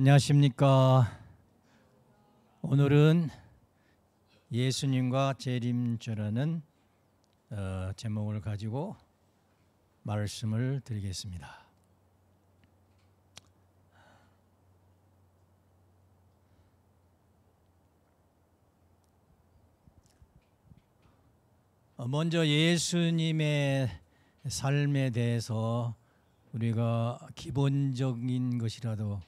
안녕하십니까. 오늘은 예수님과 재림절하는 제목을 가지고 말씀을 드리겠습니다. 먼저 예수님의 삶에 대해서 우리가 기본적인 것이라도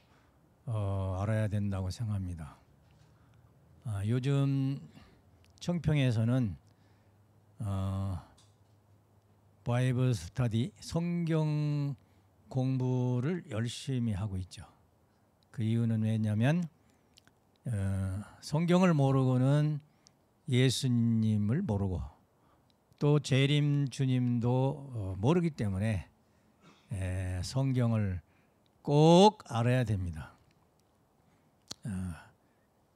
알아야 된다고 생각합니다. 요즘 청평에서는 바이블 스터디, 성경 공부를 열심히 하고 있죠. 그 이유는 왜냐하면 성경을 모르고는 예수님을 모르고 또 재림 주님도 모르기 때문에 성경을 꼭 알아야 됩니다.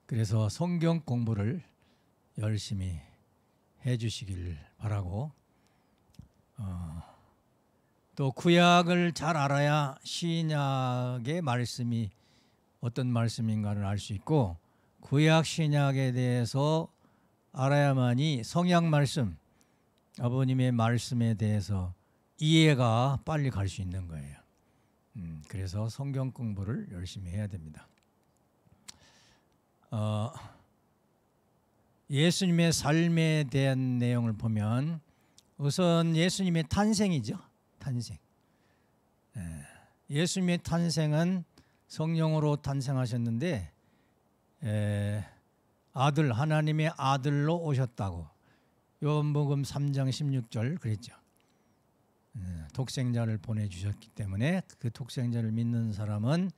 그래서 성경 공부를 열심히 해주시길 바라고, 또 구약을 잘 알아야 신약의 말씀이 어떤 말씀인가를 알 수 있고, 구약 신약에 대해서 알아야만이 성약 말씀, 아버님의 말씀에 대해서 이해가 빨리 갈 수 있는 거예요. 그래서 성경 공부를 열심히 해야 됩니다. 예수님의 삶에 대한 내용을 보면 우선 예수님의 탄생이죠. 탄생. 예수님의 탄생은 성령으로 탄생하셨는데 아들, 하나님의 아들로 오셨다고 요한복음 3장 16절 그랬죠. 독생자를 보내주셨기 때문에 그 독생자를 믿는 사람은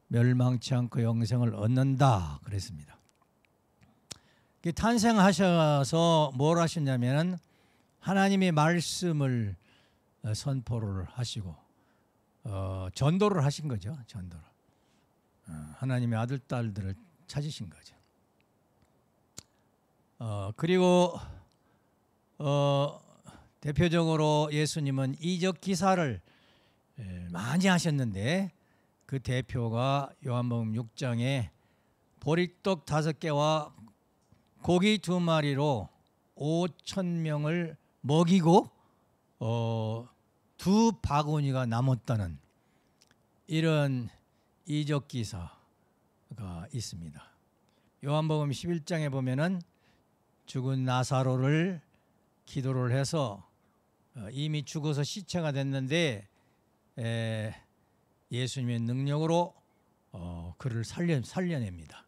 멸망치 않고 영생을 얻는다 그랬습니다. 탄생하셔서 뭘 하셨냐면 하나님의 말씀을 선포를 하시고 전도를 하신 거죠. 전도를. 하나님의 아들, 딸들을 찾으신 거죠. 그리고 대표적으로 예수님은 이적 기사를 많이 하셨는데 그 대표가 요한복음 6장에 보리떡 5개와 고기 2마리로 5,000명을 먹이고 2바구니가 남았다는 이런 이적 기사가 있습니다. 요한복음 11장에 보면은 죽은 나사로를 기도를 해서 이미 죽어서 시체가 됐는데 예수님의 능력으로 그를 살려냅니다.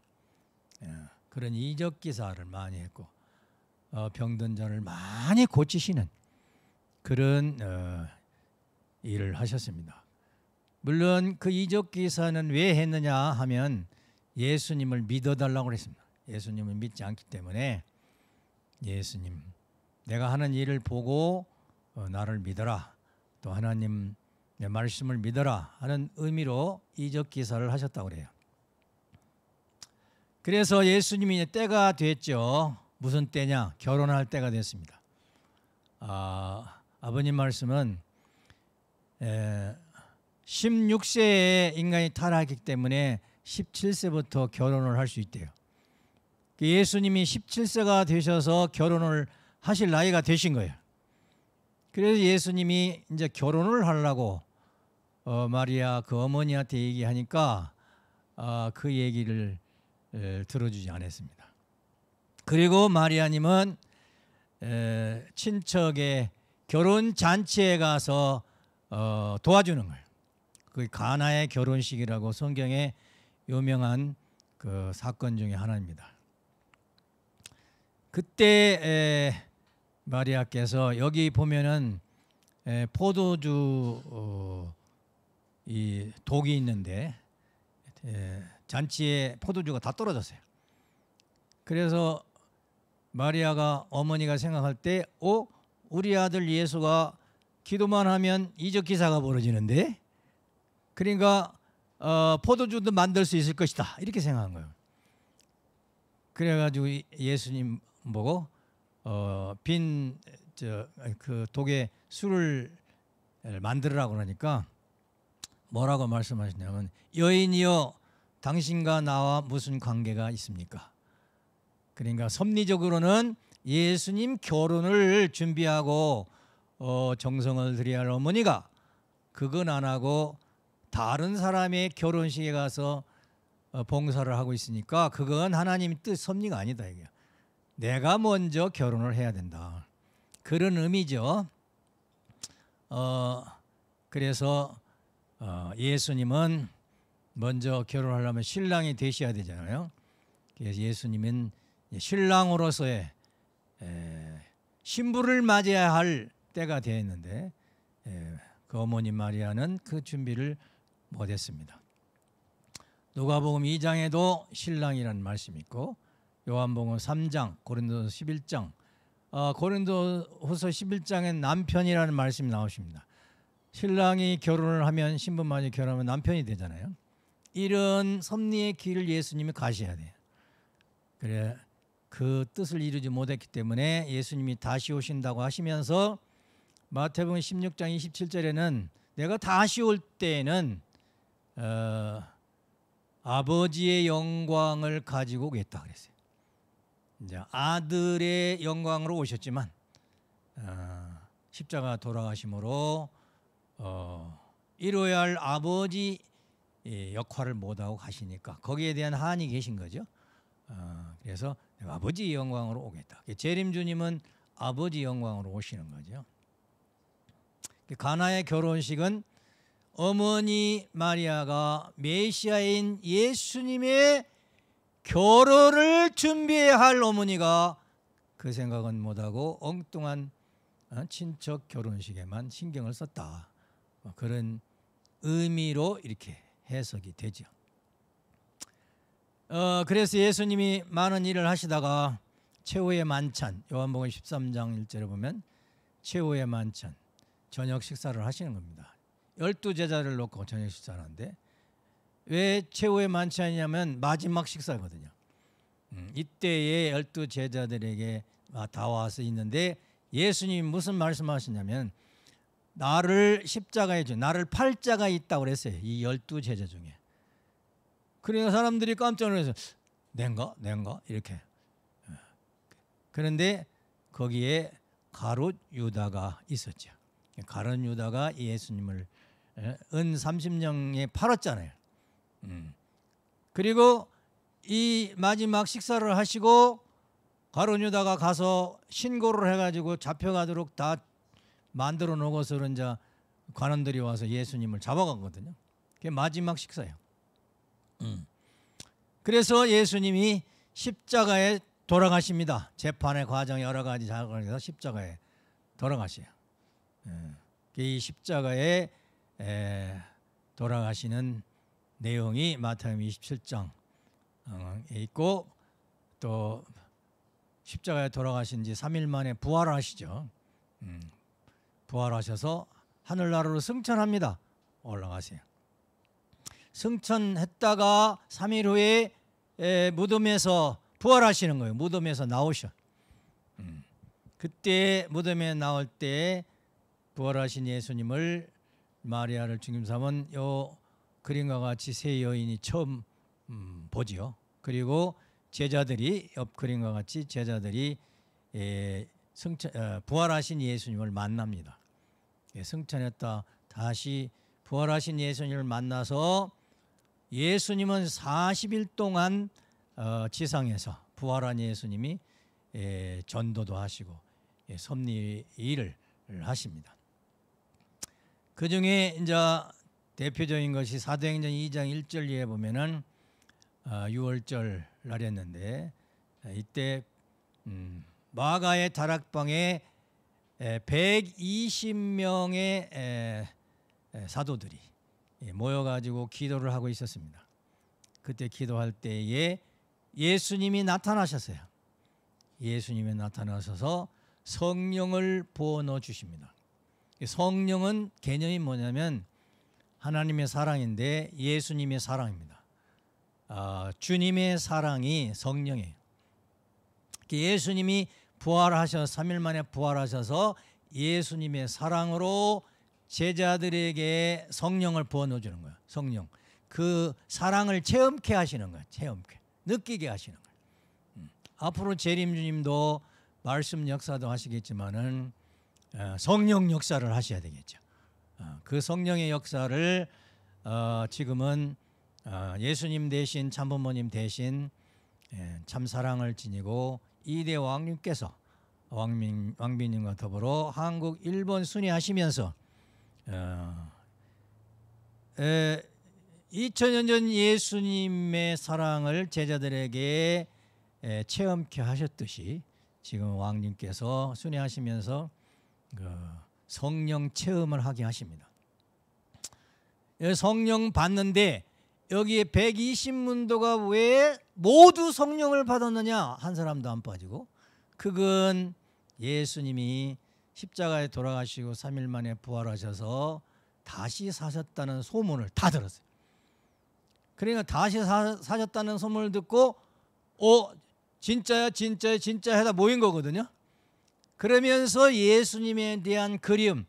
그런 이적 기사를 많이 했고 병든 자를 많이 고치시는 그런 일을 하셨습니다. 물론 그 이적 기사는 왜 했느냐 하면 예수님을 믿어달라고 그랬습니다. 예수님을 믿지 않기 때문에 예수님, 내가 하는 일을 보고 나를 믿어라, 또 하나님 내 말씀을 믿어라 하는 의미로 이적 기사를 하셨다고 그래요. 그래서 예수님이 때가 됐죠. 무슨 때냐? 결혼할 때가 됐습니다. 아버님 말씀은 16세에 인간이 타락했기 때문에 17세부터 결혼을 할 수 있대요. 예수님이 17세가 되셔서 결혼을 하실 나이가 되신 거예요. 그래서 예수님이 이제 결혼을 하려고 마리아 그 어머니한테 얘기하니까 그 얘기를 들어주지 않았습니다. 그리고 마리아님은 친척의 결혼 잔치에 가서 도와주는 거예요. 그 가나의 결혼식이라고 성경에 유명한 그 사건 중에 하나입니다. 그때 마리아께서 여기 보면은 포도주 이 독이 있는데 잔치에 포도주가 다 떨어졌어요. 그래서 마리아가 어머니가 생각할 때 우리 아들 예수가 기도만 하면 이적 기사가 벌어지는데 그러니까 포도주도 만들 수 있을 것이다 이렇게 생각한 거예요. 그래가지고 예수님 보고 그 독에 술을 만들으라고 그러니까 뭐라고 말씀하시냐면 여인이여 당신과 나와 무슨 관계가 있습니까? 그러니까 섭리적으로는 예수님 결혼을 준비하고 정성을 들여야 할 어머니가 그건 안 하고 다른 사람의 결혼식에 가서 봉사를 하고 있으니까 그건 하나님의 뜻 섭리가 아니다 이게. 내가 먼저 결혼을 해야 된다. 그런 의미죠. 그래서 예수님은 먼저 결혼하려면 신랑이 되셔야 되잖아요. 그래서 예수님은 신랑으로서의 신부를 맞이해야 할 때가 되었는데 그 어머니 마리아는 그 준비를 못했습니다. 누가복음 2장에도 신랑이라는 말씀이 있고 요한복음 3장, 고린도서 11장, 고린도후서 11장엔 남편이라는 말씀이 나오십니다. 신랑이 결혼을 하면 신부마저 결혼하면 남편이 되잖아요. 이런 섭리의 길을 예수님이 가셔야 돼요. 그래 그 뜻을 이루지 못했기 때문에 예수님이 다시 오신다고 하시면서 마태복음 16장 27절에는 내가 다시 올 때에는 아버지의 영광을 가지고 오겠다 그랬어요. 이제 아들의 영광으로 오셨지만 십자가 돌아가심으로 이루어야 할 아버지 역할을 못하고 가시니까 거기에 대한 한이 계신 거죠. 그래서 내가 아버지 영광으로 오겠다. 재림주님은 아버지 영광으로 오시는 거죠. 가나의 결혼식은 어머니 마리아가 메시아인 예수님의 결혼을 준비해야 할 어머니가 그 생각은 못하고 엉뚱한 친척 결혼식에만 신경을 썼다. 그런 의미로 이렇게 해석이 되죠. 그래서 예수님이 많은 일을 하시다가 최후의 만찬, 요한복음 13장 1절에 보면 최후의 만찬, 저녁 식사를 하시는 겁니다. 12제자를 놓고 저녁 식사를 하는데 왜 최후의 만찬이냐면 마지막 식사거든요. 이때에 12제자들에게 다 와서 있는데 예수님이 무슨 말씀하시냐면 나를 십자가에 나를 팔 자가 있다고 그랬어요. 이 12제자 중에. 그러니까 사람들이 깜짝 놀라서 nen가 이렇게. 그런데 거기에 가룟 유다가 있었죠. 가룟 유다가 예수님을 은 30냥에 팔았잖아요. 그리고 이 마지막 식사를 하시고 가룟 유다가 가서 신고를 해가지고 잡혀가도록 다 만들어 놓고서 이제 관원들이 와서 예수님을 잡아가거든요. 그게 마지막 식사예요. 그래서 예수님이 십자가에 돌아가십니다. 재판의 과정 여러 가지 작업을 십자가에 돌아가셔요. 이 십자가에 돌아가시는 내용이 마태복음 27장에 있고 또 십자가에 돌아가신 지 3일 만에 부활하시죠. 부활하셔서 하늘나라로 승천합니다. 올라가세요. 승천했다가 3일 후에 무덤에서 부활하시는 거예요. 무덤에서 나오셔. 그때 무덤에 나올 때 부활하신 예수님을 마리아를 중심 삼은 요 그림과 같이 세 여인이 처음 보지요. 그리고 제자들이 옆 그림과 같이 제자들이 부활하신 예수님을 만납니다. 승천했다 다시 부활하신 예수님을 만나서 예수님은 40일 동안 지상에서 부활한 예수님이 전도도 하시고 섭리 일을 하십니다. 그 중에 이제 대표적인 것이 사도행전 2장 1절에 보면은 6월절 날이었는데 이때 마가의 다락방에 120명의 사도들이 모여가지고 기도를 하고 있었습니다. 그때 기도할 때에 예수님이 나타나셨어요. 예수님이 나타나셔서 성령을 부어넣어 주십니다. 성령은 개념이 뭐냐면 하나님의 사랑인데 예수님의 사랑입니다. 주님의 사랑이 성령이에요. 예수님이 부활하셔서 3일 만에 부활하셔서 예수님의 사랑으로 제자들에게 성령을 부어넣어 주는 거예요. 성령. 그 사랑을 체험케 하시는 거예요. 체험케, 느끼게 하시는 거예요. 앞으로 재림 주님도 말씀 역사도 하시겠지만은 성령 역사를 하셔야 되겠죠. 그 성령의 역사를 지금은 예수님 대신 참부모님 대신 참 사랑을 지니고 이대 왕님께서 왕비님과 더불어 한국, 일본 순회하시면서 2000년 전 예수님의 사랑을 제자들에게 체험케 하셨듯이 지금 왕님께서 순회하시면서 성령 체험을 하게 하십니다. 성령 받는데 여기에 120문도가 왜 모두 성령을 받았느냐? 한 사람도 안 빠지고, 그건 예수님이 십자가에 돌아가시고 3일 만에 부활하셔서 다시 사셨다는 소문을 다 들었어요. 그러니까 다시 사셨다는 소문을 듣고 진짜야 진짜야 진짜 하다 모인 거거든요. 그러면서 예수님에 대한 그리움,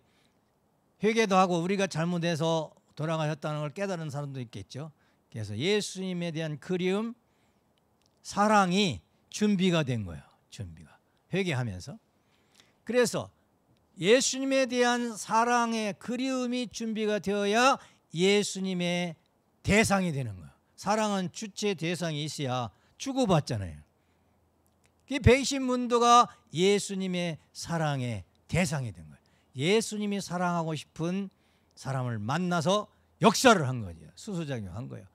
회개도 하고 우리가 잘못해서 돌아가셨다는 걸 깨달은 사람도 있겠죠. 그래서 예수님에 대한 그리움, 사랑이 준비가 된 거예요. 준비가. 회개하면서. 그래서 예수님에 대한 사랑의 그리움이 준비가 되어야 예수님의 대상이 되는 거예요. 사랑은 주체 대상이 있어야 주고받잖아요. 그 120문도가 예수님의 사랑의 대상이 된 거예요. 예수님이 사랑하고 싶은 사람을 만나서 역사를 한 거죠. 수수작용한 거예요.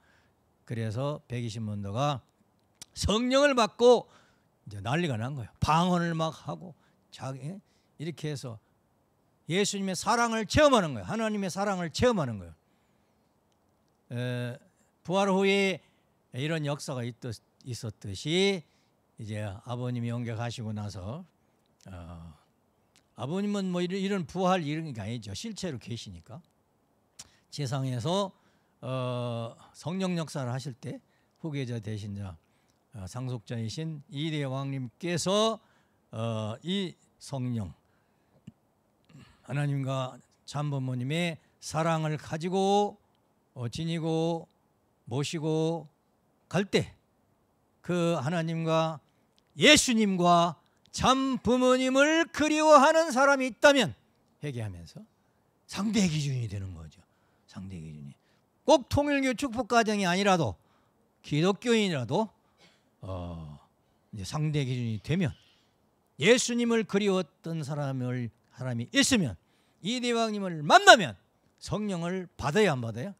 그래서 120문도가 성령을 받고 이제 난리가 난 거예요. 방언을 막 하고 이렇게 해서 예수님의 사랑을 체험하는 거예요. 하나님의 사랑을 체험하는 거예요. 부활 후에 이런 역사가 있었듯이 이제 아버님이 영격하시고 나서 아버님은 뭐 이런 부활 이런 게 아니죠. 실제로 계시니까 세상에서 성령 역사를 하실 때 후계자 되신 자 상속자이신 이대 왕님께서 이 성령 하나님과 참부모님의 사랑을 가지고 지니고 모시고 갈 때 그 하나님과 예수님과 참부모님을 그리워하는 사람이 있다면 회개하면서 상대 기준이 되는 거죠. 상대 기준이 꼭 통일교 축복가정이 아니라도 기독교인이라도 이제 상대 기준이 되면 예수님을 그리웠던 사람이 있으면 이대왕님을 만나면 성령을 받아야 안 받아요?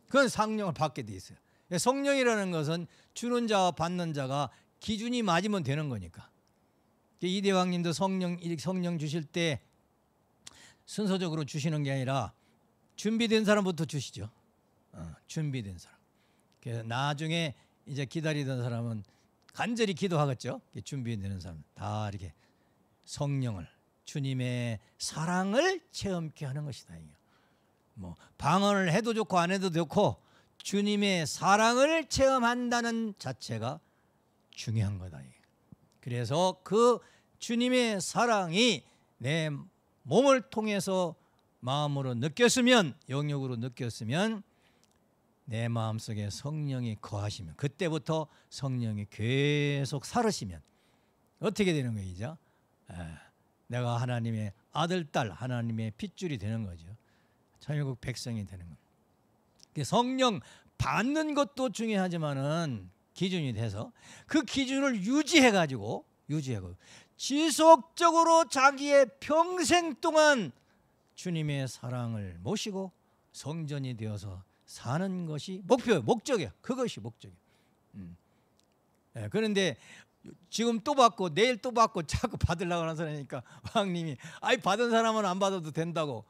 그건 성령을 받게 돼 있어요. 성령이라는 것은 주는 자와 받는 자가 기준이 맞으면 되는 거니까. 이대왕님도 성령 주실 때 순서적으로 주시는 게 아니라 준비된 사람부터 주시죠. 준비된 사람. 그래서 나중에 이제 기다리던 사람은 간절히 기도하겠죠. 준비되는 사람 다 이렇게 성령을 주님의 사랑을 체험케 하는 것이다. 뭐 방언을 해도 좋고 안 해도 좋고 주님의 사랑을 체험한다는 자체가 중요한 거다. 그래서 그 주님의 사랑이 내 몸을 통해서 마음으로 느꼈으면, 영역으로 느꼈으면 내 마음속에 성령이 거하시면, 그때부터 성령이 계속 살으시면 어떻게 되는 거죠? 내가 하나님의 아들, 딸, 하나님의 핏줄이 되는 거죠. 천국 백성이 되는 겁니다. 성령 받는 것도 중요하지만은 기준이 돼서 그 기준을 유지해가지고 지속적으로 자기의 평생 동안 주님의 사랑을 모시고 성전이 되어서 사는 것이 목표예요. 목적이에요. 그것이 목적이에요. 그런데 지금 또 받고 내일 또 받고 자꾸 받으려고 하는 사람이니까 왕님이 받은 사람은 안 받아도 된다고.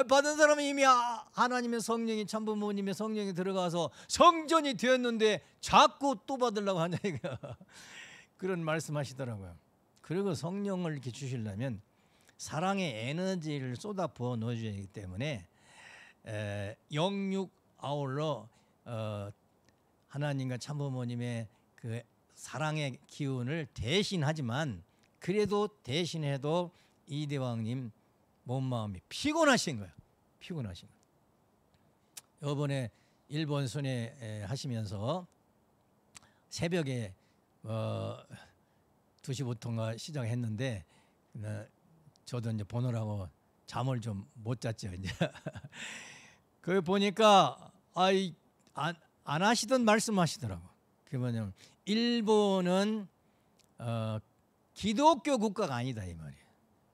받은 사람은 이미 하나님의 성령이 참부모님의 성령이 들어가서 성전이 되었는데 자꾸 또 받으려고 하냐 이거. 그런 말씀하시더라고요. 그리고 성령을 이렇게 주시려면 사랑의 에너지를 쏟아 부어 넣어줘야 하기 때문에 영육 아울러 하나님과 참부모님의 그 사랑의 기운을 대신하지만 그래도 대신해도 이대왕님 몸마음이 피곤하신 거예요. 피곤하신 거예요. 이번에 일본 순회하시면서 새벽에 2시부터인가 시작했는데 저도 이제 보느라고 잠을 좀 못 잤죠. 이제 그 보니까 안 하시던 말씀하시더라고. 그 뭐냐면 일본은 기독교 국가가 아니다 이 말이에요.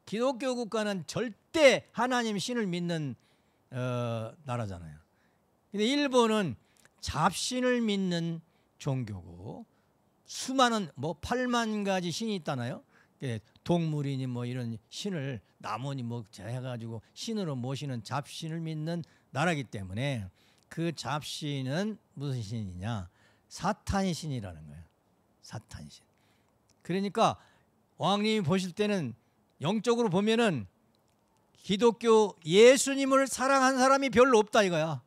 기독교 국가는 절대 하나님 신을 믿는 나라잖아요. 근데 일본은 잡신을 믿는 종교고 수많은 8만 가지 신이 있다나요? 동물이니 이런 신을 나무니 해가지고 신으로 모시는 잡신을 믿는 나라기 때문에 그 잡신은 무슨 신이냐? 사탄 신이라는 거예요. 사탄 신. 그러니까 왕님이 보실 때는 영적으로 보면은 기독교 예수님을 사랑한 사람이 별로 없다 이거야.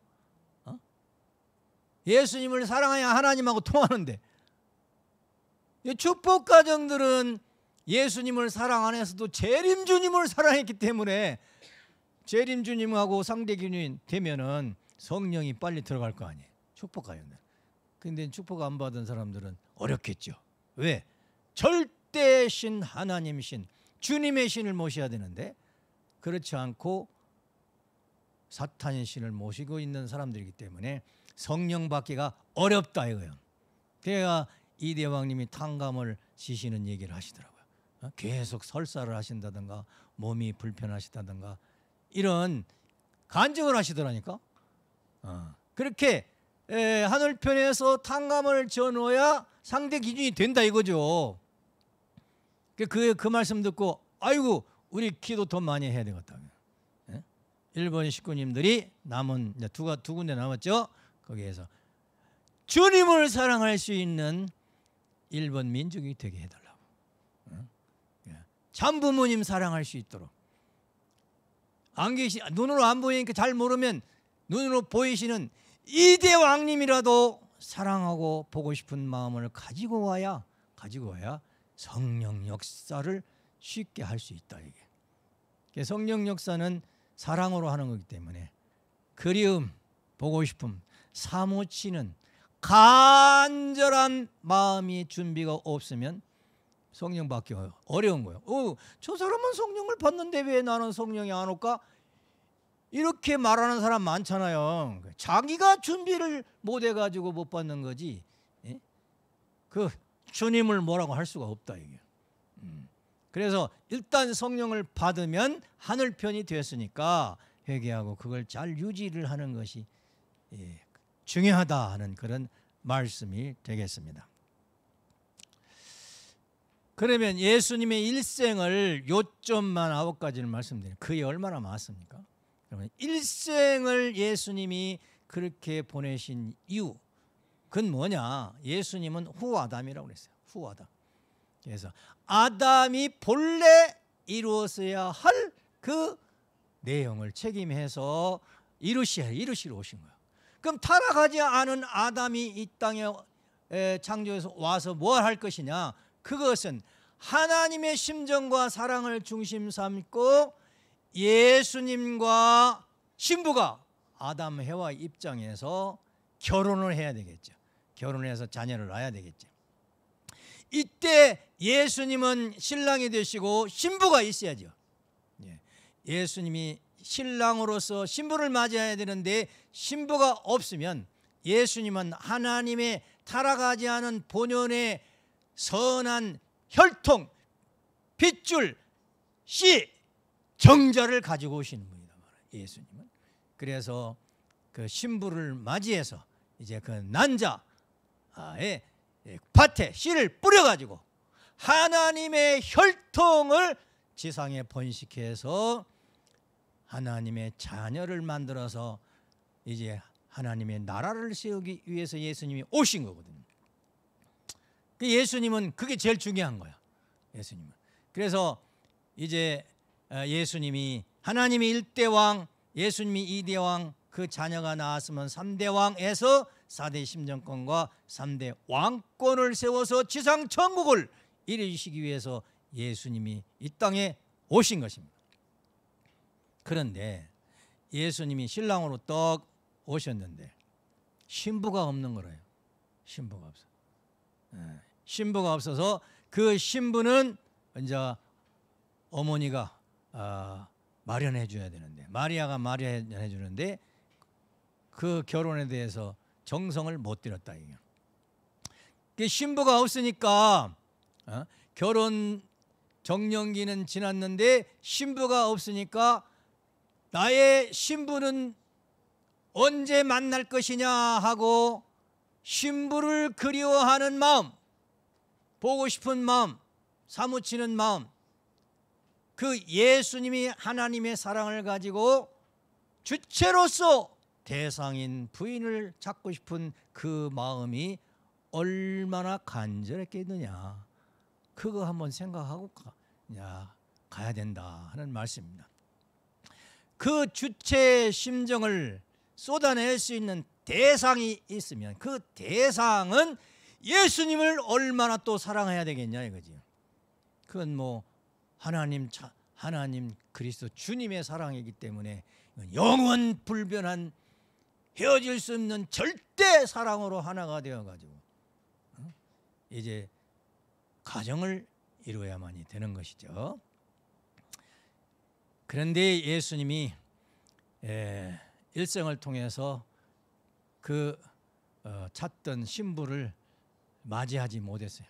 예수님을 사랑해야 하나님하고 통하는데 축복 가정들은 예수님을 사랑 안 해서도 재림주님을 사랑했기 때문에 재림주님하고 상대균이 되면은 성령이 빨리 들어갈 거 아니에요. 축복 가정들. 근데 축복 안 받은 사람들은 어렵겠죠. 왜? 절대 신 하나님 신 주님의 신을 모셔야 되는데 그렇지 않고 사탄의 신을 모시고 있는 사람들이기 때문에 성령 받기가 어렵다 이거예요. 그래야 이대왕님이 탕감을 지시는 얘기를 하시더라고요. 계속 설사를 하신다든가 몸이 불편하시다든가 이런 간증을 하시더라니까. 그렇게 하늘편에서 탕감을 전해야 상대 기준이 된다 이거죠. 그 말씀 듣고 아이고 우리 기도 더 많이 해야 되겠다. 일본 식구님들이 남은 두 군데 남았죠. 거기에서 주님을 사랑할 수 있는 일본 민족이 되게 해달라고. 참부모님 사랑할 수 있도록. 눈으로 안 보이니까 잘 모르면 눈으로 보이시는 이대왕님이라도 사랑하고 보고 싶은 마음을 가지고 와야 성령 역사를 쉽게 할 수 있다 이게. 성령 역사는 사랑으로 하는 거기 때문에 그리움, 보고 싶음, 사무치는 간절한 마음이 준비가 없으면 성령 받기 어려운 거예요. 저 사람은 성령을 받는데 왜 나는 성령이 안 올까? 이렇게 말하는 사람 많잖아요. 자기가 준비를 못 해가지고 못 받는 거지. 그 주님을 뭐라고 할 수가 없다 이게. 그래서 일단 성령을 받으면 하늘편이 됐으니까 회개하고 그걸 잘 유지를 하는 것이 중요하다 하는 그런 말씀이 되겠습니다. 그러면 예수님의 일생을 요점만 9가지를 말씀드리면 그게 얼마나 많습니까? 그러면 일생을 예수님이 그렇게 보내신 이유 그건 뭐냐? 예수님은 후아담이라고 그랬어요. 후아담. 그래서 아담이 본래 이루었어야 할 그 내용을 책임해서 이루시러 오신 거예요. 그럼 타락하지 않은 아담이 이 땅에 창조해서 와서 뭘 할 것이냐? 그것은 하나님의 심정과 사랑을 중심 삼고 예수님과 신부가 아담 해와 입장에서 결혼을 해야 되겠죠. 결혼해서 자녀를 낳아야 되겠죠. 이때 예수님은 신랑이 되시고 신부가 있어야죠. 예수님이 신랑으로서 신부를 맞이해야 되는데 신부가 없으면 예수님은 하나님의 타락하지 않은 본연의 선한 혈통, 핏줄, 씨, 정자를 가지고 오시는 분이다 말이에요. 예수님은. 그래서 그 신부를 맞이해서 이제 그 난자의 밭에 씨를 뿌려가지고 하나님의 혈통을 지상에 번식해서 하나님의 자녀를 만들어서 이제 하나님의 나라를 세우기 위해서 예수님이 오신 거거든요. 예수님은 그게 제일 중요한 거야. 예수님은. 그래서 이제 예수님이 하나님이 1대왕, 예수님이 2대왕, 그 자녀가 나왔으면 3대왕에서 4대 심정권과 3대 왕권을 세워서 지상 천국을 이루시기 위해서 예수님이 이 땅에 오신 것입니다. 그런데 예수님이 신랑으로 떡 오셨는데 신부가 없는 거래요. 신부가 없어. 신부가 없어서 그 신부는 이제 어머니가 마련해 줘야 되는데, 마리아가 마련해 주는데 그 결혼에 대해서 정성을 못 들였다 이게. 그 신부가 없으니까 결혼 정년기는 지났는데 신부가 없으니까 나의 신부는 언제 만날 것이냐 하고 신부를 그리워하는 마음, 보고 싶은 마음, 사무치는 마음, 그 예수님이 하나님의 사랑을 가지고 주체로서 대상인 부인을 찾고 싶은 그 마음이 얼마나 간절했겠느냐, 그거 한번 생각하고 가야 된다 하는 말씀입니다. 그 주체의 심정을 쏟아낼 수 있는 대상이 있으면 그 대상은 예수님을 얼마나 또 사랑해야 되겠냐 이거지. 그건 뭐 하나님 그리스도 주님의 사랑이기 때문에 영원 불변한 헤어질 수 없는 절대 사랑으로 하나가 되어가지고 이제 가정을 이루어야만이 되는 것이죠. 그런데 예수님이 일생을 통해서 그 찾던 신부를 맞이하지 못했어요.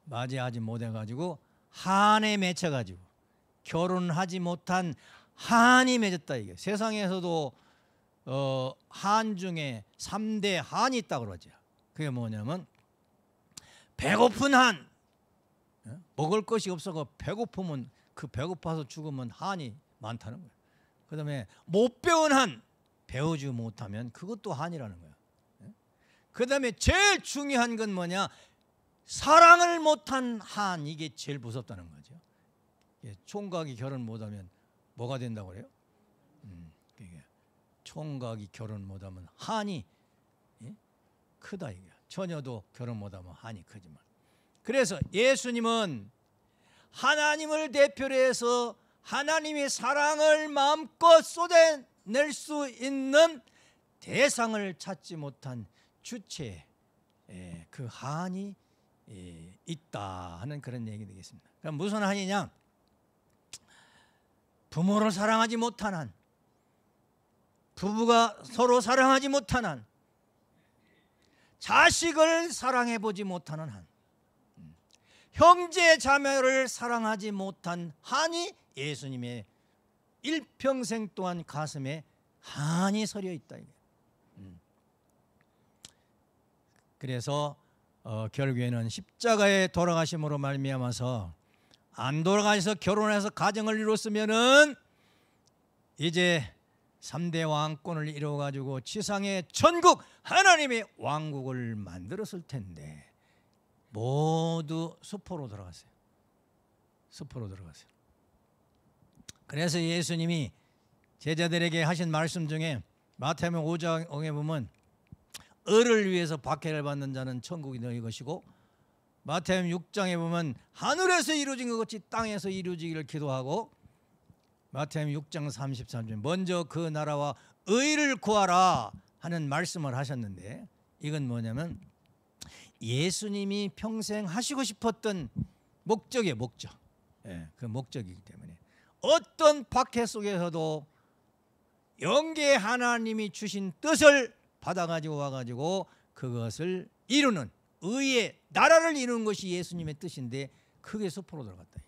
맞이하지 못해가지고 한에 맺혀가지고 결혼하지 못한 한이 맺었다 이게. 세상에서도 한 중에 3대 한이 있다고 그러죠. 그게 뭐냐면 배고픈 한, 먹을 것이 없어서 배고프면 그 배고파서 죽으면 한이 많다는 거예요. 그 다음에 못 배운 한, 배우지 못하면 그것도 한이라는 거예요. 그 다음에 제일 중요한 건 뭐냐, 사랑을 못한 한, 이게 제일 무섭다는 거죠. 총각이 결혼 못하면 뭐가 된다고 그래요? 총각이 결혼 못하면 한이 크다 이게. 처녀도 결혼 못하면 한이 크지만, 그래서 예수님은 하나님을 대표로 해서 하나님의 사랑을 마음껏 쏟아낼 수 있는 대상을 찾지 못한 주체에 그 한이 있다 하는 그런 얘기 되겠습니다. 그럼 무슨 한이냐? 부모를 사랑하지 못한 한, 부부가 서로 사랑하지 못한 한, 자식을 사랑해 보지 못하는 한, 형제 자매를 사랑하지 못한 한이 예수님의 일평생 동안 가슴에 한이 서려 있다. 그래서 결국에는 십자가의 돌아가심으로 말미암아서 안 돌아가셔서 결혼해서 가정을 이뤘으면은 이제 3대 왕권을 이루어가지고 지상의 전국 하나님의 왕국을 만들었을 텐데 모두 수포로 들어갔어요. 수포로 들어갔어요. 그래서 예수님이 제자들에게 하신 말씀 중에 마태복음 5장에 보면 을을 위해서 박해를 받는 자는 천국이 너희 것이고, 마태복음 6장에 보면 하늘에서 이루어진 것 같이 땅에서 이루어지기를 기도하고, 마태복음 6장 33절 먼저 그 나라와 의를 구하라 하는 말씀을 하셨는데, 이건 뭐냐면 예수님이 평생 하시고 싶었던 목적이에요. 목적. 그 목적이기 때문에 어떤 박해 속에서도 영계 하나님이 주신 뜻을 받아가지고 와가지고 그것을 이루는, 의의 나라를 이루는 것이 예수님의 뜻인데 그게 수포로 들어갔다.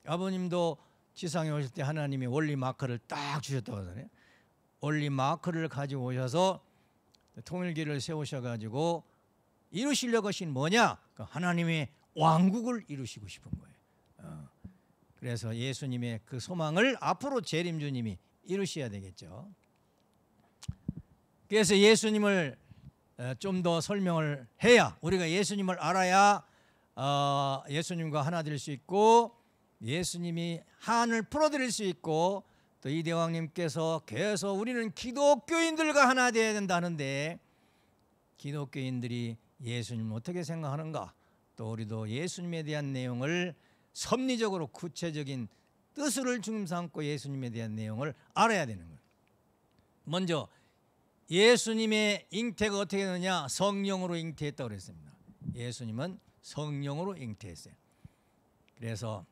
아버님도 지상에 오실 때 하나님이 원리 마크를 딱 주셨다고 하잖아요. 원리 마크를 가지고 오셔서 통일기를 세우셔가지고 이루시려고 하신 뭐냐? 하나님의 왕국을 이루시고 싶은 거예요. 그래서 예수님의 그 소망을 앞으로 재림주님이 이루셔야 되겠죠. 그래서 예수님을 좀 더 설명을 해야, 우리가 예수님을 알아야 예수님과 하나 될 수 있고, 예수님이 한을 풀어드릴 수 있고, 또 이 대왕님께서 계속 우리는 기독교인들과 하나 되어야 된다 하는데, 기독교인들이 예수님을 어떻게 생각하는가, 또 우리도 예수님에 대한 내용을 섭리적으로 구체적인 뜻을 중심 삼고 예수님에 대한 내용을 알아야 되는 거예요. 먼저 예수님의 잉태가 어떻게 되느냐? 성령으로 잉태했다고 그랬습니다. 예수님은 성령으로 잉태했어요. 그래서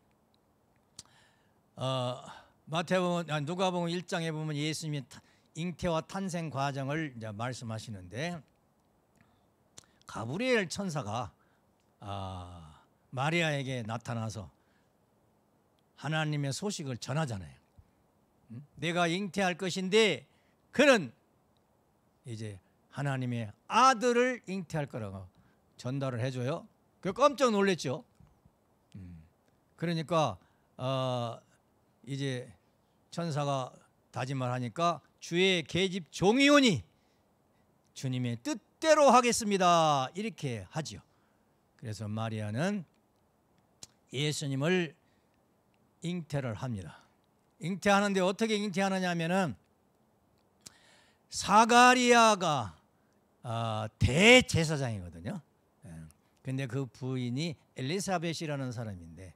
마태복음, 누가복음 1장에 보면 예수님의 잉태와 탄생 과정을 이제 말씀하시는데, 가브리엘 천사가 마리아에게 나타나서 하나님의 소식을 전하잖아요. 내가 잉태할 것인데 그는 이제 하나님의 아들을 잉태할 거라고 전달을 해줘요. 그 깜짝 놀랐죠. 그러니까 이제 천사가 다짐을 하니까 주의 계집 종이오니 주님의 뜻대로 하겠습니다, 이렇게 하지요. 그래서 마리아는 예수님을 잉태를 합니다. 잉태하는데 어떻게 잉태하느냐 하면은, 사가리아가 대제사장이거든요. 근데 그 부인이 엘리사벳이라는 사람인데,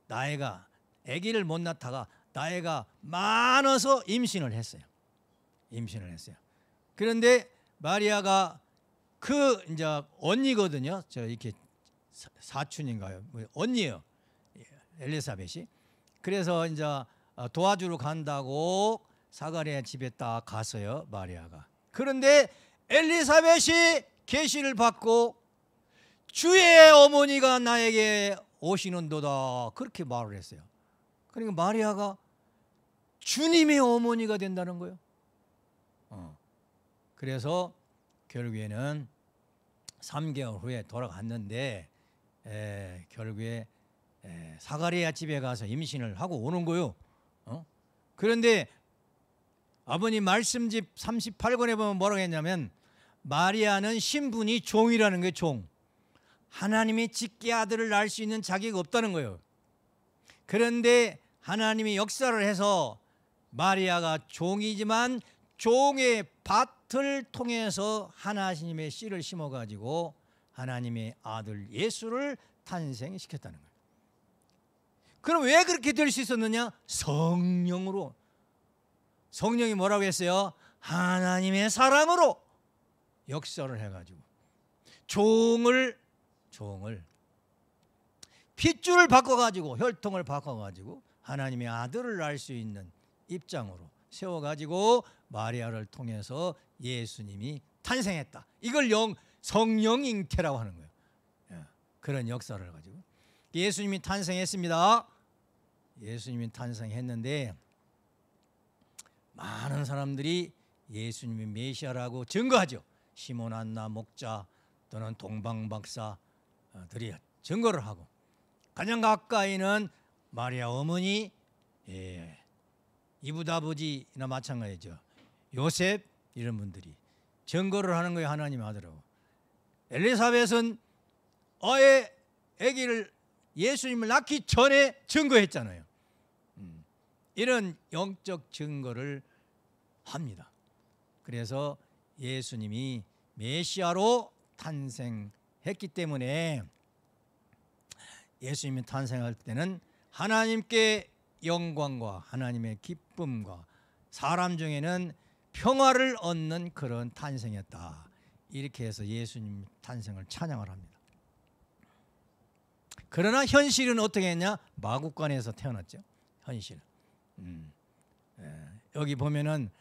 나이가, 아기를 못 낳다가 나이가 많아서 임신을 했어요. 그런데 마리아가 그 이제 언니거든요. 저 이렇게 사촌인가요? 언니예요, 엘리사벳이. 그래서 이제 도와주러 간다고 사가랴 집에 딱 갔어요, 마리아가. 그런데 엘리사벳이 계시를 받고 주의 어머니가 나에게 오시는도다, 그렇게 말을 했어요. 그러니까 마리아가 주님의 어머니가 된다는 거예요. 그래서 결국에는 3개월 후에 돌아갔는데 결국에 사가랴 집에 가서 임신을 하고 오는 거예요. 그런데 아버님 말씀집 38권에 보면 뭐라고 했냐면, 마리아는 신분이 종이라는 거예요. 종. 하나님의 직계 아들을 낳을 수 있는 자격이 없다는 거예요. 그런데 하나님이 역사를 해서 마리아가 종이지만 종의 밭을 통해서 하나님의 씨를 심어가지고 하나님의 아들 예수를 탄생시켰다는 거예요. 그럼 왜 그렇게 될 수 있었느냐? 성령으로. 성령이 뭐라고 했어요? 하나님의 사랑으로 역사를 해가지고 종을 핏줄을 바꿔가지고, 혈통을 바꿔가지고 하나님의 아들을 낳을 수 있는 입장으로 세워가지고 마리아를 통해서 예수님이 탄생했다. 이걸 성령 잉태라고 하는 거예요. 그런 역사를 가지고 예수님이 탄생했습니다. 예수님이 탄생했는데 많은 사람들이 예수님이 메시아라고 증거하죠. 시몬 안나 목자 또는 동방 박사들이 증거를 하고, 가장 가까이는 마리아 어머니, 이붓 아버지나 마찬가지죠. 요셉, 이런 분들이 증거를 하는 거예요. 하나님 아들하고. 엘리사벳은 아기를, 예수님을 낳기 전에 증거했잖아요. 이런 영적 증거를 합니다. 그래서 예수님이 메시아로 탄생했기 때문에, 예수님이 탄생할 때는 하나님께 영광과 하나님의 기쁨과 사람 중에는 평화를 얻는 그런 탄생이었다, 이렇게 해서 예수님 탄생을 찬양을 합니다. 그러나 현실은 어떻게 했냐? 마구간에서 태어났죠. 현실은. 여기 보면은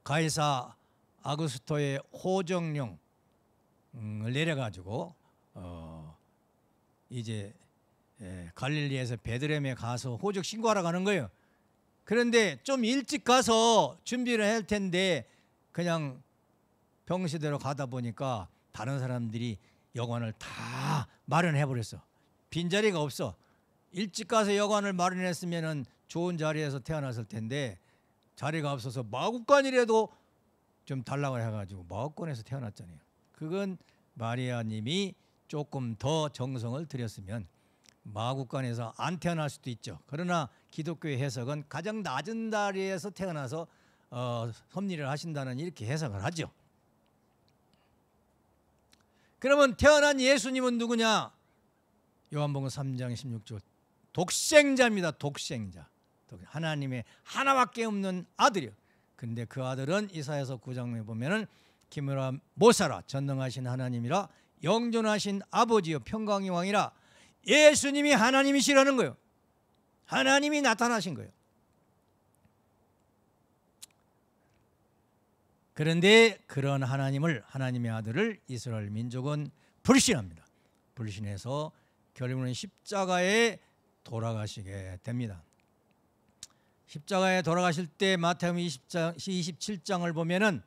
가이사 아구스토의 호정령을 내려가지고 이제 갈릴리에서 베들레헴에 가서 호적 신고하러 가는 거예요. 그런데 좀 일찍 가서 준비를 할 텐데 그냥 병시대로 가다 보니까 다른 사람들이 여관을 다 마련해 버렸어. 빈자리가 없어. 일찍 가서 여관을 마련했으면은 좋은 자리에서 태어났을 텐데 자리가 없어서 마구간이라도 좀 달라고 해가지고 마구간에서 태어났잖아요. 그건 마리아님이 조금 더 정성을 들였으면 마구간에서 안 태어날 수도 있죠. 그러나 기독교의 해석은 가장 낮은 자리에서 태어나서 섭리를 하신다는, 이렇게 해석을 하죠. 그러면 태어난 예수님은 누구냐? 요한복음 3장 16절 독생자입니다. 독생자. 하나님의 하나밖에 없는 아들이요. 근데 그 아들은 이사야서 9장에 보면은 기묘라 못살아 전능하신 하나님이라 영존하신 아버지여 평강의 왕이라 예수님이 하나님이시라는 거예요. 하나님이 나타나신 거예요. 그런데 그런 하나님을, 하나님의 아들을 이스라엘 민족은 불신합니다. 불신해서 결국은 십자가에 돌아가시게 됩니다. 십자가에 돌아가실 때 마태복음 27장을 보면은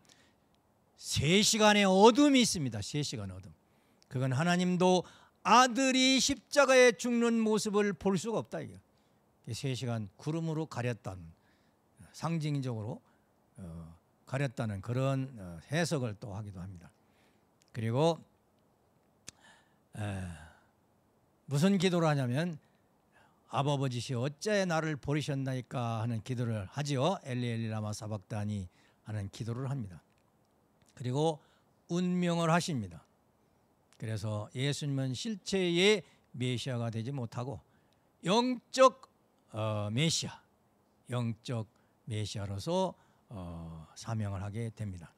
3시간의 어둠이 있습니다. 3시간의 어둠. 그건 하나님도 아들이 십자가에 죽는 모습을 볼 수가 없다 이게. 3시간 구름으로 가렸다는, 상징적으로 가렸다는 그런 해석을 또 하기도 합니다. 그리고 무슨 기도를 하냐면 아버지시여 어째 나를 버리셨나이까 하는 기도를 하지요. 엘리 엘리 라마 사박다니 하는 기도를 합니다. 그리고 운명을 하십니다. 그래서 예수님은 실체의 메시아가 되지 못하고 영적 메시아, 영적 메시아로서 사명을 하게 됩니다.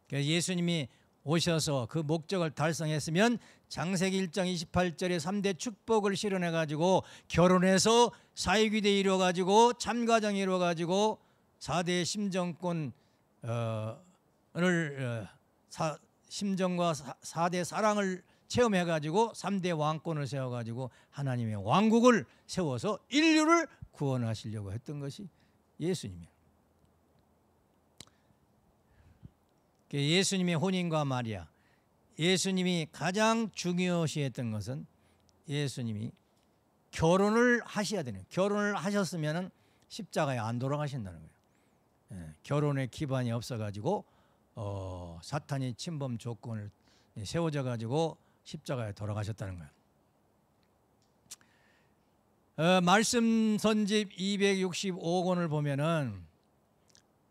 그래서 예수님이 오셔서 그 목적을 달성했으면 창세기 1장 28절에 3대 축복을 실현해 가지고 결혼해서 사회귀대 이루어 가지고 참가정 이루어 가지고 4대 심정권을 심정과 4대 사랑을 체험해 가지고 3대 왕권을 세워 가지고 하나님의 왕국을 세워서 인류를 구원하시려고 했던 것이 예수님이에요. 예수님의 혼인과 마리아, 예수님이 가장 중요시했던 것은 예수님이 결혼을 하셔야 되는, 결혼을 하셨으면 십자가에 안 돌아가신다는 거예요. 결혼의 기반이 없어가지고 사탄이 침범 조건을 세워져 가지고 십자가에 돌아가셨다는 거예요. 말씀 선집 265권을 보면은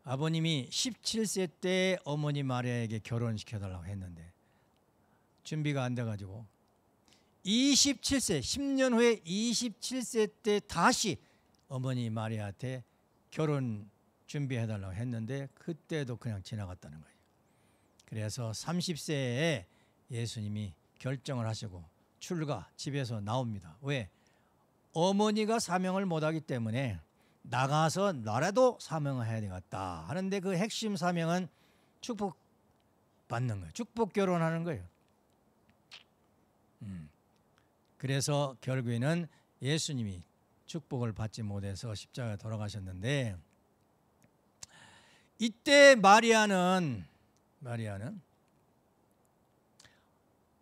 아버님이 17세 때 어머니 마리아에게 결혼시켜달라고 했는데 준비가 안 돼가지고 27세, 10년 후에 27세 때 다시 어머니 마리아한테 결혼 준비해달라고 했는데 그때도 그냥 지나갔다는 거예요. 그래서 30세에 예수님이 결정을 하시고 출가, 집에서 나옵니다. 왜? 어머니가 사명을 못하기 때문에 나가서 나라도 사명을 해야 되겠다 하는데 그 핵심 사명은 축복 받는 거예요. 축복 결혼하는 거예요. 그래서 결국에는 예수님이 축복을 받지 못해서 십자가에 돌아가셨는데 이때 마리아는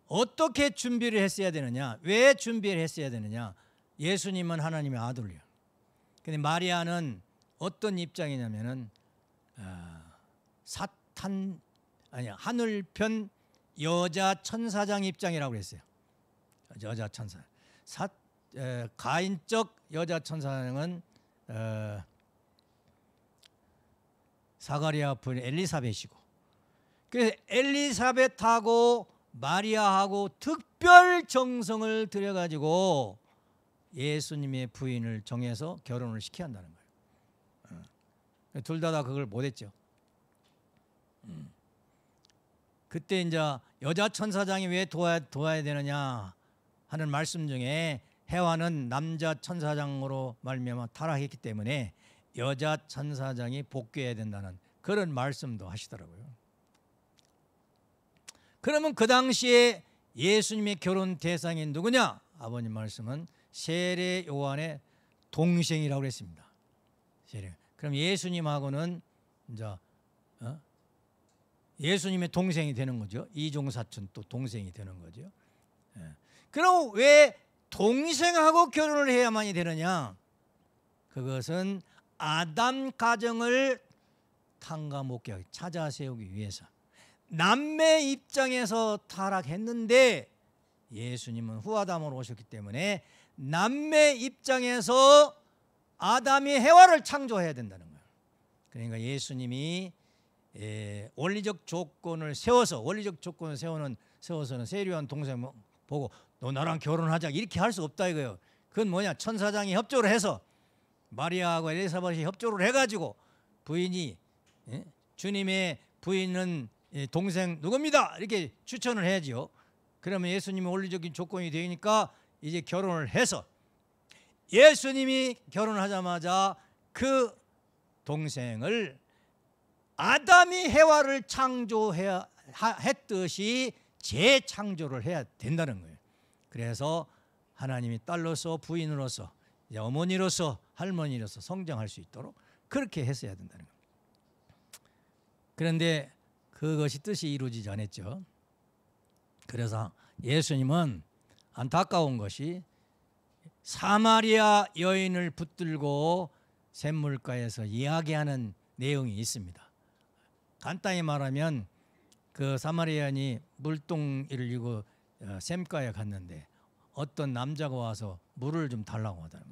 어떻게 준비를 했어야 되느냐? 왜 준비를 했어야 되느냐? 예수님은 하나님의 아들이에요. 근데 마리아는 어떤 입장이냐면은 하늘편 여자 천사장 입장이라고 그랬어요. 여자 천사. 가인적 여자 천사장은 사가랴 부인 엘리사벳이고, 그래서 엘리사벳하고 마리아하고 특별 정성을 들여가지고 예수님의 부인을 정해서 결혼을 시켜야 한다는 거예요. 둘 다 그걸 못했죠. 그때 이제 여자 천사장이 왜 도와야 되느냐 하는 말씀 중에 해와는 남자 천사장으로 말미암아 타락했기 때문에 여자 천사장이 복귀해야 된다는 그런 말씀도 하시더라고요. 그러면 그 당시에 예수님의 결혼 대상이 누구냐? 아버님 말씀은 세례 요한의 동생이라고 그랬습니다. 그럼 예수님하고는 이제 예수님의 동생이 되는 거죠. 이종사촌 또 동생이 되는 거죠. 그럼 왜 동생하고 결혼을 해야만이 되느냐? 그것은 아담 가정을 탕감옥게 찾아 세우기 위해서. 남매 입장에서 타락했는데 예수님은 후아담으로 오셨기 때문에 남매 입장에서 아담이 해와를 창조해야 된다는 거예요. 그러니까 예수님이 원리적 조건을 세워서는 세례요한 동생 보고 너 나랑 결혼하자 이렇게 할 수 없다 이거예요. 그건 뭐냐? 천사장이 협조를 해서 마리아하고 엘리사벳이 협조를 해가지고 부인이 예? 주님의 부인은 동생 누굽니다. 이렇게 추천을 해야죠. 그러면 예수님이 원리적인 조건이 되니까 이제 결혼을 해서 예수님이 결혼하자마자 그 동생을 아담이 해와를 창조해야 했듯이 재창조를 해야 된다는 거예요. 그래서 하나님이 딸로서 부인으로서 이제 어머니로서 할머니로서 성장할 수 있도록 그렇게 했어야 된다는 거예요. 그런데 그것이 뜻이 이루어지지 않았죠. 그래서 예수님은 안타까운 것이 사마리아 여인을 붙들고 샘물가에서 이야기하는 내용이 있습니다. 간단히 말하면 그 사마리아인이 물동이를 이고 샘가에 갔는데 어떤 남자가 와서 물을 좀 달라고 하다는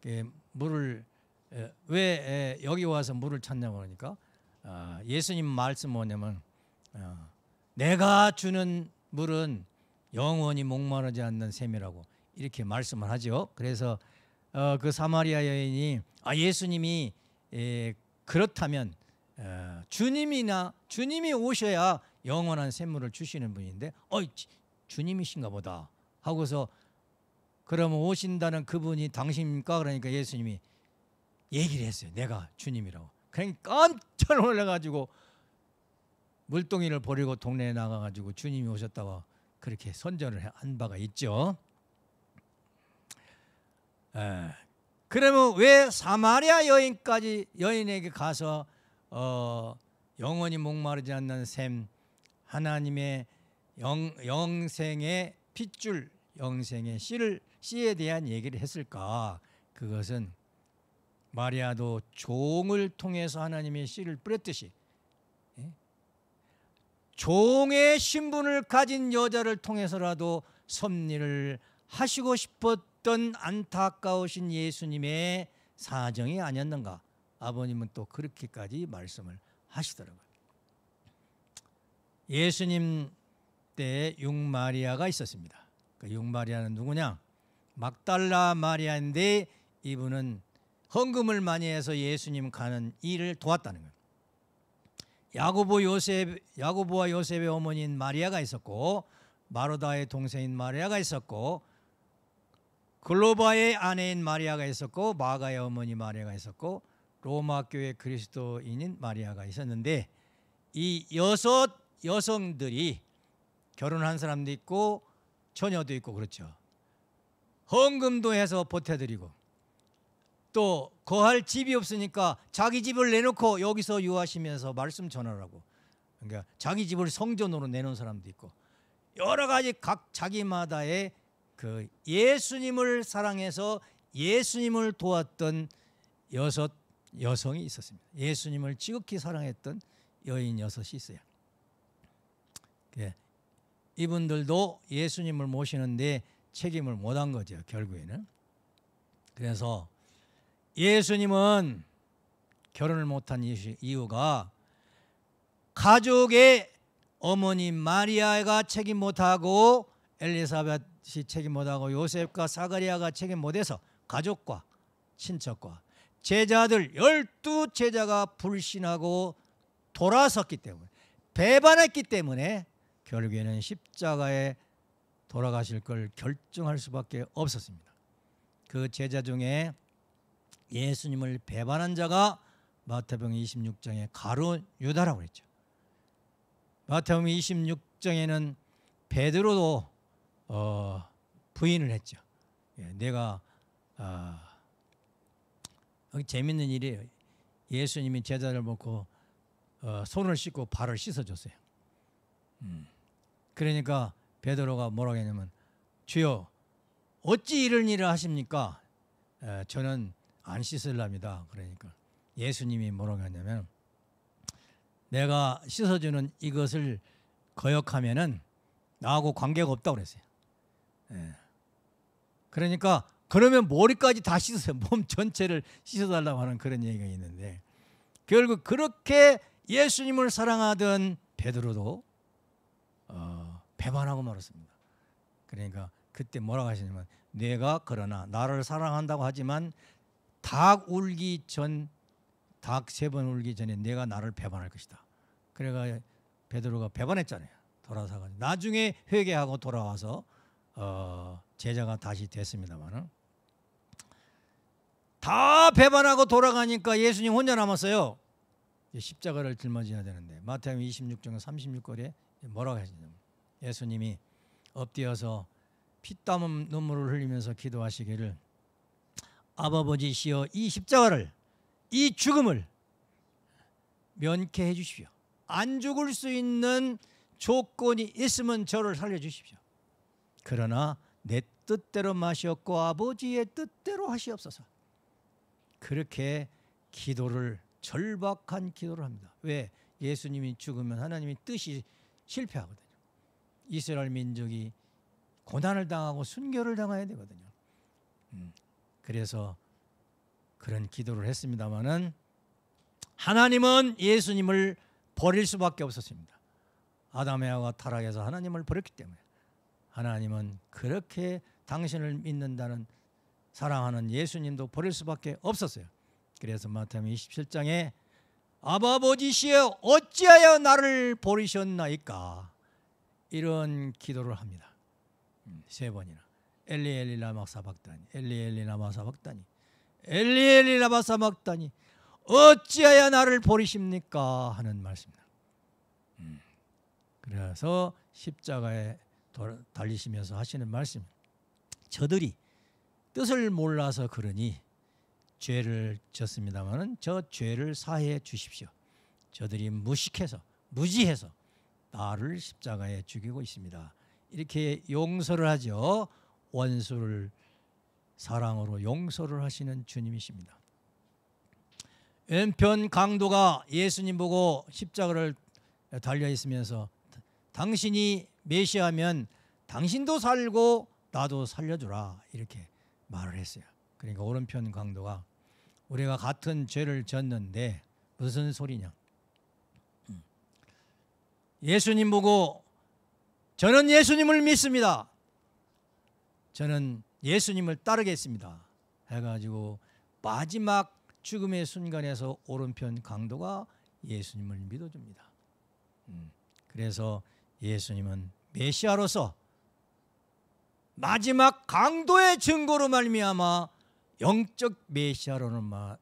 말이에요. 물을 왜 여기 와서 물을 찾냐고 그러니까 예수님 말씀 뭐냐면 내가 주는 물은 영원히 목마르지 않는 샘이라고 이렇게 말씀을 하죠. 그래서 그 사마리아 여인이 예수님이 그렇다면 주님이 오셔야 영원한 샘물을 주시는 분인데 주님이신가 보다 하고서 그러면 오신다는 그분이 당신입니까? 그러니까 예수님이 얘기를 했어요. 내가 주님이라고. 그냥 깜짝 놀라가지고 물동이를 버리고 동네에 나가가지고 주님이 오셨다고 그렇게 선전을 한 바가 있죠. 그러면 왜 사마리아 여인에게 가서 영원히 목마르지 않는 샘 하나님의 영생의 핏줄 영생의 씨에 대한 얘기를 했을까? 그것은 마리아도 종을 통해서 하나님의 씨를 뿌렸듯이 종의 신분을 가진 여자를 통해서라도 섭리를 하시고 싶었던 안타까우신 예수님의 사정이 아니었는가? 아버님은 또 그렇게까지 말씀을 하시더라고요. 예수님 때 육마리아가 있었습니다. 그 육마리아는 누구냐? 막달라 마리아인데 이분은 헌금을 많이 해서 예수님 가는 일을 도왔다는 거예요. 야고보와 요셉의 어머니인 마리아가 있었고 마르다의 동생인 마리아가 있었고 글로바의 아내인 마리아가 있었고 마가의 어머니 마리아가 있었고 로마 교회 그리스도인인 마리아가 있었는데 이 6 여성들이 결혼한 사람도 있고 처녀도 있고 그렇죠. 헌금도 해서 보태드리고 또 거할 집이 없으니까 자기 집을 내놓고 여기서 유하시면서 말씀 전하라고. 그러니까 자기 집을 성전으로 내놓은 사람도 있고 여러 가지 각 자기마다의 그 예수님을 사랑해서 예수님을 도왔던 6 여성이 있었습니다. 예수님을 지극히 사랑했던 여인 6이 있어요. 이분들도 예수님을 모시는데 책임을 못한 거죠, 결국에는. 그래서 예수님은 결혼을 못한 이유가 가족의 어머니 마리아가 책임 못하고 엘리사벳이 책임 못하고 요셉과 사가리아가 책임 못해서 가족과 친척과 제자들 12제자가 불신하고 돌아섰기 때문에 배반했기 때문에 결국에는 십자가에 돌아가실 걸 결정할 수밖에 없었습니다. 그 제자 중에 예수님을 배반한 자가 마태복음 26장에 가룟 유다라고 했죠. 마태복음 26장에는 베드로도 부인을 했죠. 내가 재밌는 일이에요. 예수님이 제자를 먹고 손을 씻고 발을 씻어줬어요. 그러니까 베드로가 뭐라고 했냐면 주여 어찌 이런 일을 하십니까? 저는 안 씻으랍니다. 그러니까 예수님이 뭐라고 하냐면 내가 씻어주는 이것을 거역하면은 나하고 관계가 없다고 그랬어요. 그러니까 그러면 머리까지 다 씻으세요. 몸 전체를 씻어달라고 하는 그런 얘기가 있는데 결국 그렇게 예수님을 사랑하던 베드로도 배반하고 말았습니다. 그러니까 그때 뭐라고 하시냐면 내가 그러나 나를 사랑한다고 하지만 닭 울기 전 닭 3번 울기 전에 내가 나를 배반할 것이다. 그래가 베드로가 배반했잖아요. 돌아서가지고 나중에 회개하고 돌아와서 제자가 다시 됐습니다만은, 다 배반하고 돌아가니까 예수님 혼자 남았어요. 십자가를 짊어져야 되는데 마태복음 26장 36절에 뭐라고 하시냐면, 예수님이 엎드려서 피땀 눈물을 흘리면서 기도하시기를, 아버지시여 이 십자가를, 이 죽음을 면케해 주십시오. 안 죽을 수 있는 조건이 있으면 저를 살려주십시오. 그러나 내 뜻대로 마시옵고 아버지의 뜻대로 하시옵소서. 그렇게 기도를, 절박한 기도를 합니다. 왜? 예수님이 죽으면 하나님의 뜻이 실패하거든요. 이스라엘 민족이 고난을 당하고 순교를 당해야 되거든요. 그래서 그런 기도를 했습니다마는 하나님은 예수님을 버릴 수밖에 없었습니다. 아담 에와가 타락해서 하나님을 버렸기 때문에 하나님은 그렇게 당신을 믿는다는, 사랑하는 예수님도 버릴 수밖에 없었어요. 그래서 마태복음 27장에 아버지시여 어찌하여 나를 버리셨나이까, 이런 기도를 합니다. 3번이나 엘리 엘리 라마 사박다니, 엘리 엘리 라마 사박다니, 엘리 엘리 라마 사박다니, 어찌하여 나를 버리십니까 하는 말씀입니다. 그래서 십자가에 달리시면서 하시는 말씀, 저들이 뜻을 몰라서 그러니 죄를 졌습니다마는 저 죄를 사해 주십시오. 저들이 무지해서 나를 십자가에 죽이고 있습니다. 이렇게 용서를 하죠. 원수를 사랑으로 용서를 하시는 주님이십니다. 왼편 강도가 예수님 보고 십자가를 달려 있으면서, 당신이 메시아면 당신도 살고 나도 살려주라, 이렇게 말을 했어요. 그러니까 오른편 강도가, 우리가 같은 죄를 졌는데 무슨 소리냐, 예수님 보고 저는 예수님을 믿습니다, 저는 예수님을 따르겠습니다 해가지고 마지막 죽음의 순간에서 오른편 강도가 예수님을 믿어줍니다. 그래서 예수님은 메시아로서 마지막 강도의 증거로 말미암아 영적 메시아로나마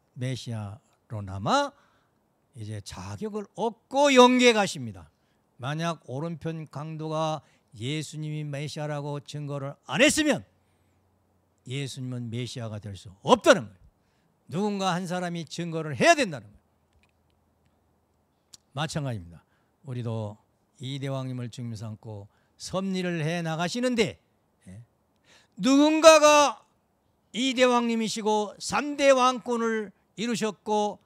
이제 자격을 얻고 영계에 가십니다. 만약 오른편 강도가 예수님이 메시아라고 증거를 안 했으면 예수님은 메시아가 될 수 없다는 거예요. 누군가 한 사람이 증거를 해야 된다는 거예요. 마찬가지입니다. 우리도 이대왕님을 주님 삼고 섭리를 해 나가시는데, 누군가가 이대왕님이시고 3대 왕권을 이루셨고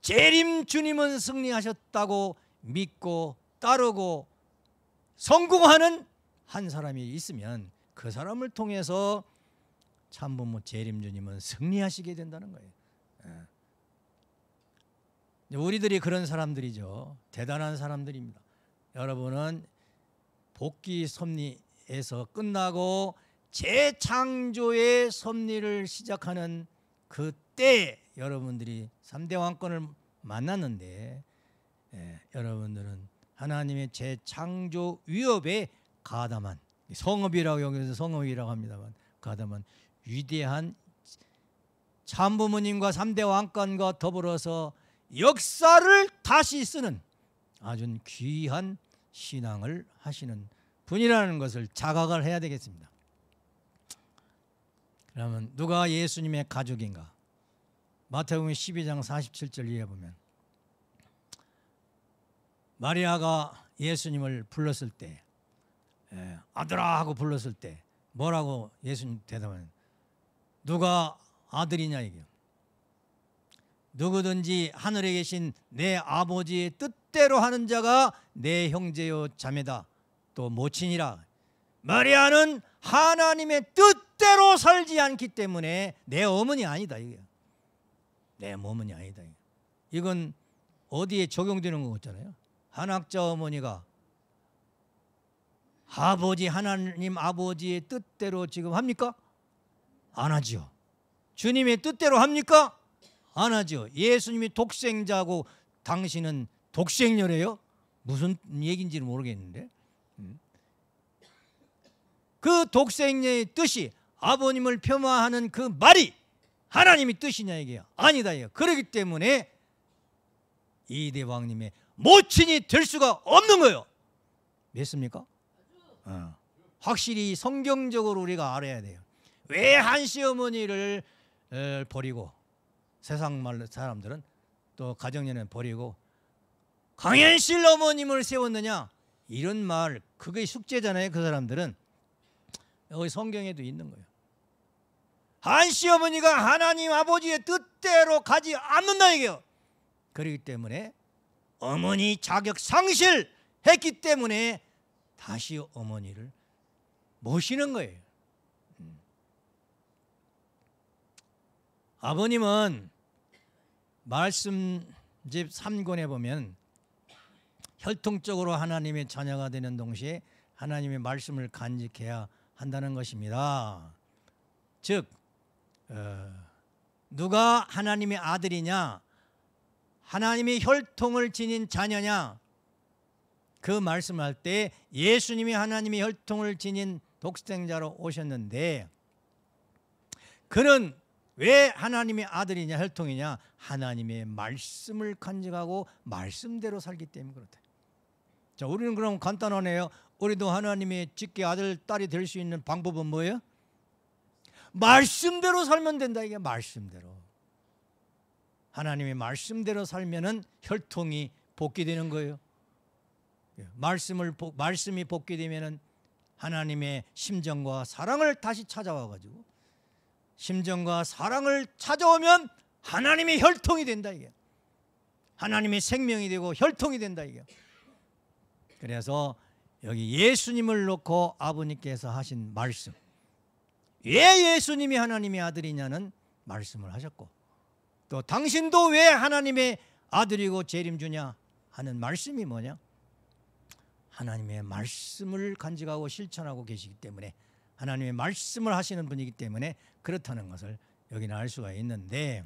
재림 주님은 승리하셨다고 믿고 따르고 성공하는 한 사람이 있으면 그 사람을 통해서 참부모 재림 주님은 승리하시게 된다는 거예요. 우리들이 그런 사람들이죠. 대단한 사람들입니다. 여러분은 복귀 섭리에서 끝나고 재창조의 섭리를 시작하는 그때 여러분들이 3대 왕권을 만났는데, 여러분들은 하나님의 재창조 위협에 가담한, 성읍이라고 여기서 성읍이라고 합니다만, 가담한 위대한 참부모님과 3대 왕권과 더불어서 역사를 다시 쓰는 아주 귀한 신앙을 하시는 분이라는 것을 자각을 해야 되겠습니다. 그러면 누가 예수님의 가족인가? 마태복음 12장 47절 이해 보면, 마리아가 예수님을 불렀을 때, 아들아 하고 불렀을 때 뭐라고 예수님 대답하는, 누가 아들이냐 이게, 누구든지 하늘에 계신 내 아버지의 뜻대로 하는 자가 내 형제요 자매다, 또 모친이라. 마리아는 하나님의 뜻대로 살지 않기 때문에 내 어머니 아니다, 이게. 내 어머니 아니다. 이건 어디에 적용되는 것 같잖아요. 한학자 어머니가 아버지, 하나님 아버지의 뜻대로 지금 합니까? 안 하죠. 주님의 뜻대로 합니까? 안 하죠. 예수님이 독생자고 당신은 독생녀래요? 무슨 얘기인지는 모르겠는데 그 독생녀의 뜻이 아버님을 폄하하는 그 말이 하나님의 뜻이냐 이게요? 아니다 이거. 그렇기 때문에 이대왕님의 모친이 될 수가 없는 거예요. 믿습니까? 확실히 성경적으로 우리가 알아야 돼요. 왜 한시어머니를 버리고 세상 말로 사람들은 또 가정연애는 버리고 강현실 어머님을 세웠느냐 이런 말 그게 숙제잖아요. 그 사람들은 여기 성경에도 있는 거예요. 한시어머니가 하나님 아버지의 뜻대로 가지 않는다 이게요. 그렇기 때문에 어머니 자격 상실했기 때문에 다시 어머니를 모시는 거예요. 아버님은 말씀집 3권에 보면 혈통적으로 하나님의 자녀가 되는 동시에 하나님의 말씀을 간직해야 한다는 것입니다. 즉 누가 하나님의 아들이냐 하나님의 혈통을 지닌 자녀냐 그 말씀할 때 예수님이 하나님의 혈통을 지닌 독생자로 오셨는데 그는 왜 하나님의 아들이냐 혈통이냐 하나님의 말씀을 간직하고 말씀대로 살기 때문에 그렇다. 자, 우리는 그럼 간단하네요. 우리도 하나님의 직계 아들 딸이 될 수 있는 방법은 뭐예요? 말씀대로 살면 된다 이게. 말씀대로 하나님의 말씀대로 살면은 혈통이 복귀되는 거예요. 말씀이 복귀되면은 하나님의 심정과 사랑을 다시 찾아와 가지고 심정과 사랑을 찾아오면 하나님의 혈통이 된다 이게. 하나님의 생명이 되고 혈통이 된다 이게. 그래서 여기 예수님을 놓고 아버님께서 하신 말씀, 왜 예수님이 하나님의 아들이냐는 말씀을 하셨고 또 당신도 왜 하나님의 아들이고 재림주냐 하는 말씀이 뭐냐? 하나님의 말씀을 간직하고 실천하고 계시기 때문에 하나님의 말씀을 하시는 분이기 때문에 그렇다는 것을 여기는 알 수가 있는데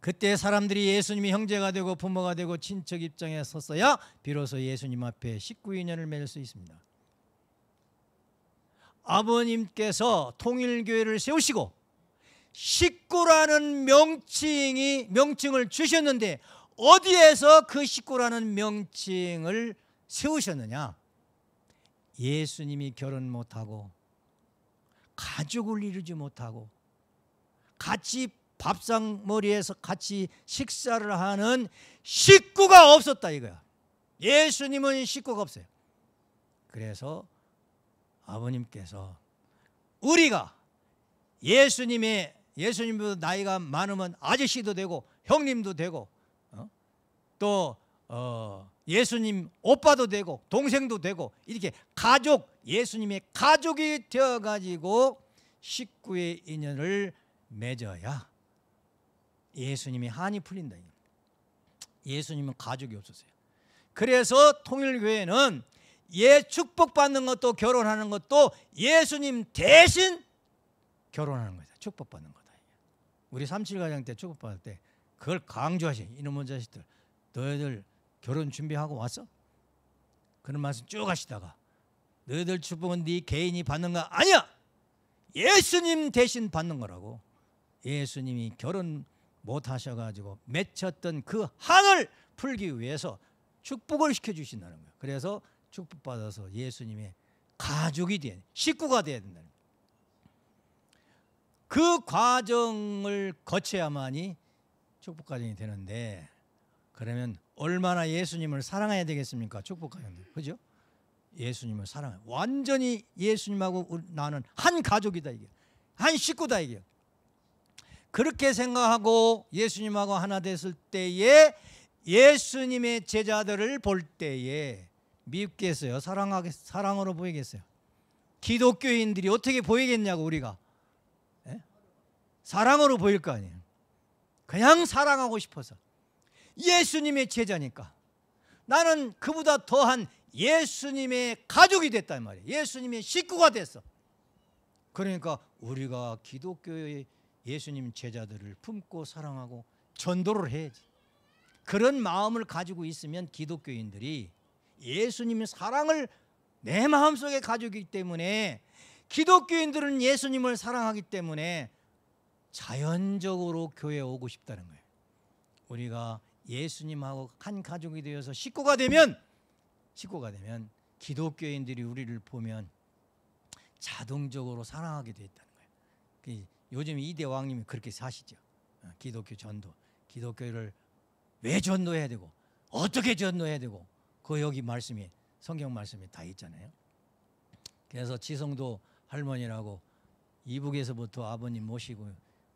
그때 사람들이 예수님이 형제가 되고 부모가 되고 친척 입장에 섰어야 비로소 예수님 앞에 식구 인연을 맺을 수 있습니다. 아버님께서 통일교회를 세우시고 식구라는 명칭을 주셨는데 어디에서 그 식구라는 명칭을 세우셨느냐? 예수님이 결혼 못하고 가족을 이루지 못하고 같이 밥상머리에서 같이 식사를 하는 식구가 없었다 이거야. 예수님은 식구가 없어요. 그래서 아버님께서 우리가 예수님보다 나이가 많으면 아저씨도 되고 형님도 되고 또 예수님 오빠도 되고 동생도 되고 이렇게 가족 예수님의 가족이 되어가지고 식구의 인연을 맺어야 예수님이 한이 풀린다. 예수님은 가족이 없었어요. 그래서 통일교회는 축복받는 것도 결혼하는 것도 예수님 대신 결혼하는 거다. 축복받는 거다. 우리 37가정 때 축복받을 때 그걸 강조하셔. 이놈의 자식들 너희들 결혼 준비하고 왔어? 그런 말씀 쭉 하시다가 너희들 축복은 네 개인이 받는 거 아니야. 예수님 대신 받는 거라고. 예수님이 결혼 못 하셔가지고 맺혔던 그 한을 풀기 위해서 축복을 시켜주신다는 거예요. 그래서 축복받아서 예수님의 가족이 돼 식구가 돼야 된다는 거예요. 그 과정을 거쳐야만이 축복 과정이 되는데 그러면 얼마나 예수님을 사랑해야 되겠습니까? 축복 과정인데 그죠? 예수님을 사랑해 완전히 예수님하고 나는 한 가족이다 이게 한 식구다 이게. 그렇게 생각하고 예수님하고 하나 됐을 때에 예수님의 제자들을 볼 때에 밉겠어요? 사랑으로 보이겠어요? 기독교인들이 어떻게 보이겠냐고 우리가. 예? 사랑으로 보일 거 아니에요. 그냥 사랑하고 싶어서. 예수님의 제자니까. 나는 그보다 더한 예수님의 가족이 됐단 말이에요. 예수님의 식구가 됐어. 그러니까 우리가 기독교의 예수님 제자들을 품고 사랑하고 전도를 해야지. 그런 마음을 가지고 있으면 기독교인들이 예수님의 사랑을 내 마음속에 가지고 있기 때문에, 기독교인들은 예수님을 사랑하기 때문에 자연적으로 교회에 오고 싶다는 거예요. 우리가 예수님하고 한 가족이 되어서 식구가 되면 기독교인들이 우리를 보면 자동적으로 사랑하게 돼 있다는 거예요. 요즘 이대 왕님이 그렇게 사시죠. 기독교 전도, 기독교를 왜 전도해야 되고 어떻게 전도해야 되고, 그 여기 말씀이, 성경 말씀이 다 있잖아요. 그래서 지성도 할머니라고 이북에서부터 아버님 모시고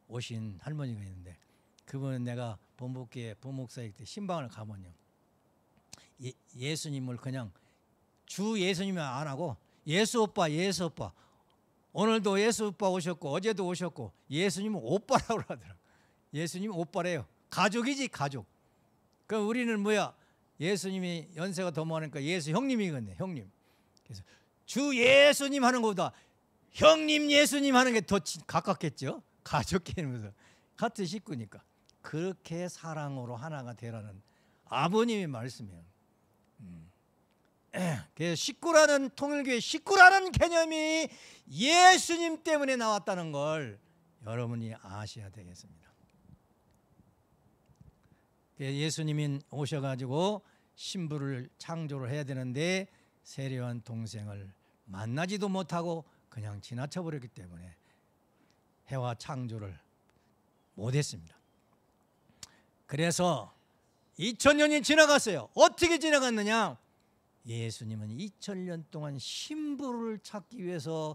오신 할머니가 있는데, 그분은 내가 본복교회 본목사일 때 신방을 가면요, 예수님을 그냥 주 예수님을 안 하고 예수 오빠, 예수 오빠, 오늘도 예수 오빠 오셨고 어제도 오셨고, 예수님은 오빠라고 하더라고요. 예수님 오빠래요. 가족이지, 가족. 그럼 우리는 뭐야? 예수님이 연세가 더 많으니까 예수 형님이겠네, 형님. 그래서 주 예수님 하는 것보다 형님 예수님 하는 게 더 가깝겠죠. 가족끼리면서 같은 식구니까. 그렇게 사랑으로 하나가 되라는 아버님의 말씀이에요. 그래서 식구라는, 통일교회 식구라는 개념이 예수님 때문에 나왔다는 걸 여러분이 아셔야 되겠습니다. 예수님이 오셔가지고 신부를 창조를 해야 되는데 세례요한 동생을 만나지도 못하고 그냥 지나쳐 버렸기 때문에 해와 창조를 못했습니다. 그래서 2000년이 지나갔어요. 어떻게 지나갔느냐? 예수님은 2000년 동안 신부를 찾기 위해서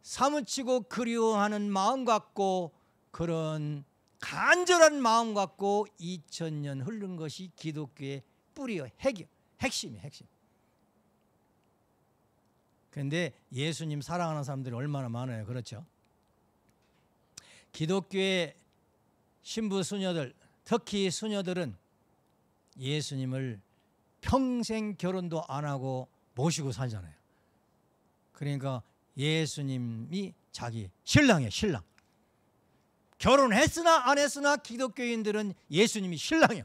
사무치고 그리워하는 마음 갖고, 그런 간절한 마음 갖고 2000년 흐른 것이 기독교의 뿌리요, 핵심이에요, 핵심. 그런데 예수님 사랑하는 사람들이 얼마나 많아요. 그렇죠? 기독교의 신부 수녀들, 특히 수녀들은 예수님을 평생 결혼도 안 하고 모시고 살잖아요. 그러니까 예수님이 자기 신랑이에요, 신랑. 결혼했으나 안 했으나 기독교인들은 예수님이 신랑이에요.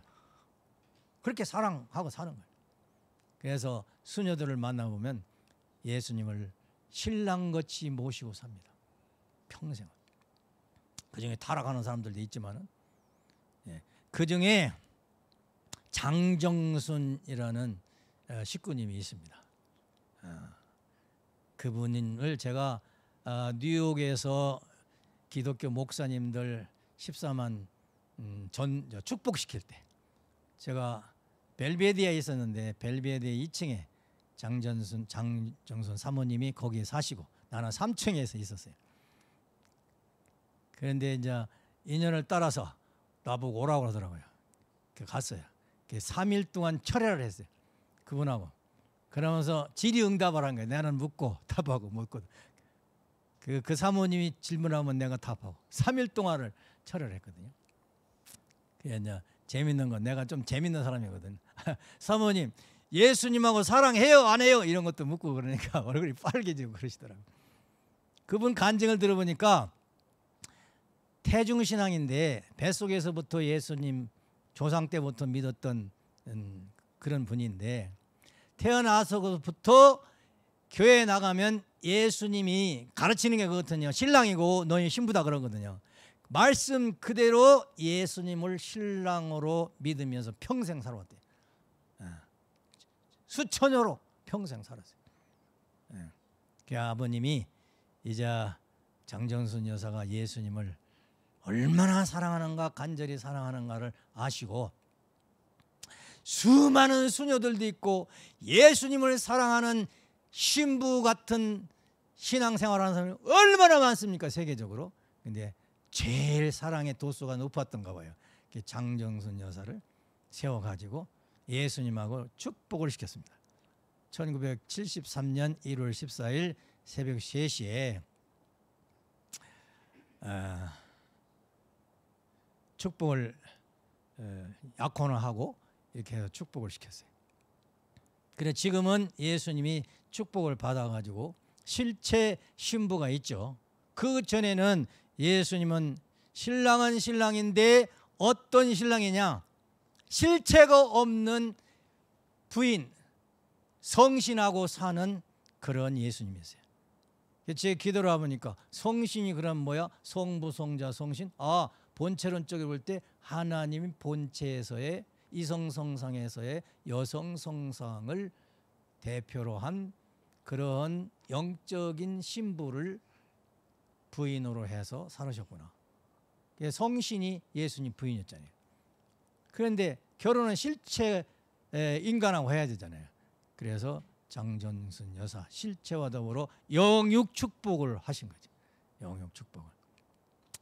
그렇게 사랑하고 사는 거예요. 그래서 수녀들을 만나보면 예수님을 신랑같이 모시고 삽니다. 평생. 그중에 타락하는 사람들도 있지만은, 그중에 장정순이라는 식구님이 있습니다. 그분을 제가 뉴욕에서 기독교 목사님들 14만 축복시킬 때, 제가 벨베디아에 있었는데 벨베디아 2층에 장정순 사모님이 거기에 사시고 나는 3층에서 있었어요. 그런데 이제 인연을 따라서 나보고 오라고 하더라고요. 갔어요. 3일 동안 철회를 했어요, 그분하고. 그러면서 질의응답을 한 거예요. 나는 묻고 답하고 묻고. 그 사모님이 질문하면 내가 답하고 3일 동안을 철회를 했거든요. 그게 이제 재밌는 건, 내가 좀 재밌는 사람이거든. 사모님, 예수님하고 사랑해요 안 해요? 이런 것도 묻고 그러니까 얼굴이 빨개지고 그러시더라고요. 그분 간증을 들어보니까 태중신앙인데 뱃속에서부터 예수님 조상 때부터 믿었던 그런 분인데, 태어나서부터 교회에 나가면 예수님이 가르치는 게 그렇거든요. 신랑이고 너희 신부다 그러거든요. 말씀 그대로 예수님을 신랑으로 믿으면서 평생 살아왔대요. 수처녀로 평생 살았어요. 그 아버님이 이제 장정순 여사가 예수님을 얼마나 사랑하는가, 간절히 사랑하는가를 아시고, 수많은 수녀들도 있고 예수님을 사랑하는 신부 같은 신앙생활하는 사람이 얼마나 많습니까, 세계적으로. 근데 제일 사랑의 도수가 높았던가 봐요. 장정순 여사를 세워가지고 예수님하고 축복을 시켰습니다. 1973년 1월 14일 새벽 3시에 축복을 약혼을 하고 이렇게 해서 축복을 시켰어요. 그래 지금은 예수님이 축복을 받아가지고 실체 신부가 있죠. 그 전에는 예수님은 신랑은 신랑인데 어떤 신랑이냐? 실체가 없는 부인, 성신하고 사는 그런 예수님이세요. 제 기도를 해보니까 성신이 그럼 뭐야? 성부, 성자, 성신? 본체론적으로 볼 때 하나님 본체에서의 이성성상에서의 여성성상을 대표로 한 그런 영적인 신부를 부인으로 해서 살으셨구나. 성신이 예수님 부인이었잖아요. 그런데 결혼은 실체 인간하고 해야 되잖아요. 그래서 장정순 여사 실체와 더불어 영육 축복을 하신 거죠. 영육 축복을.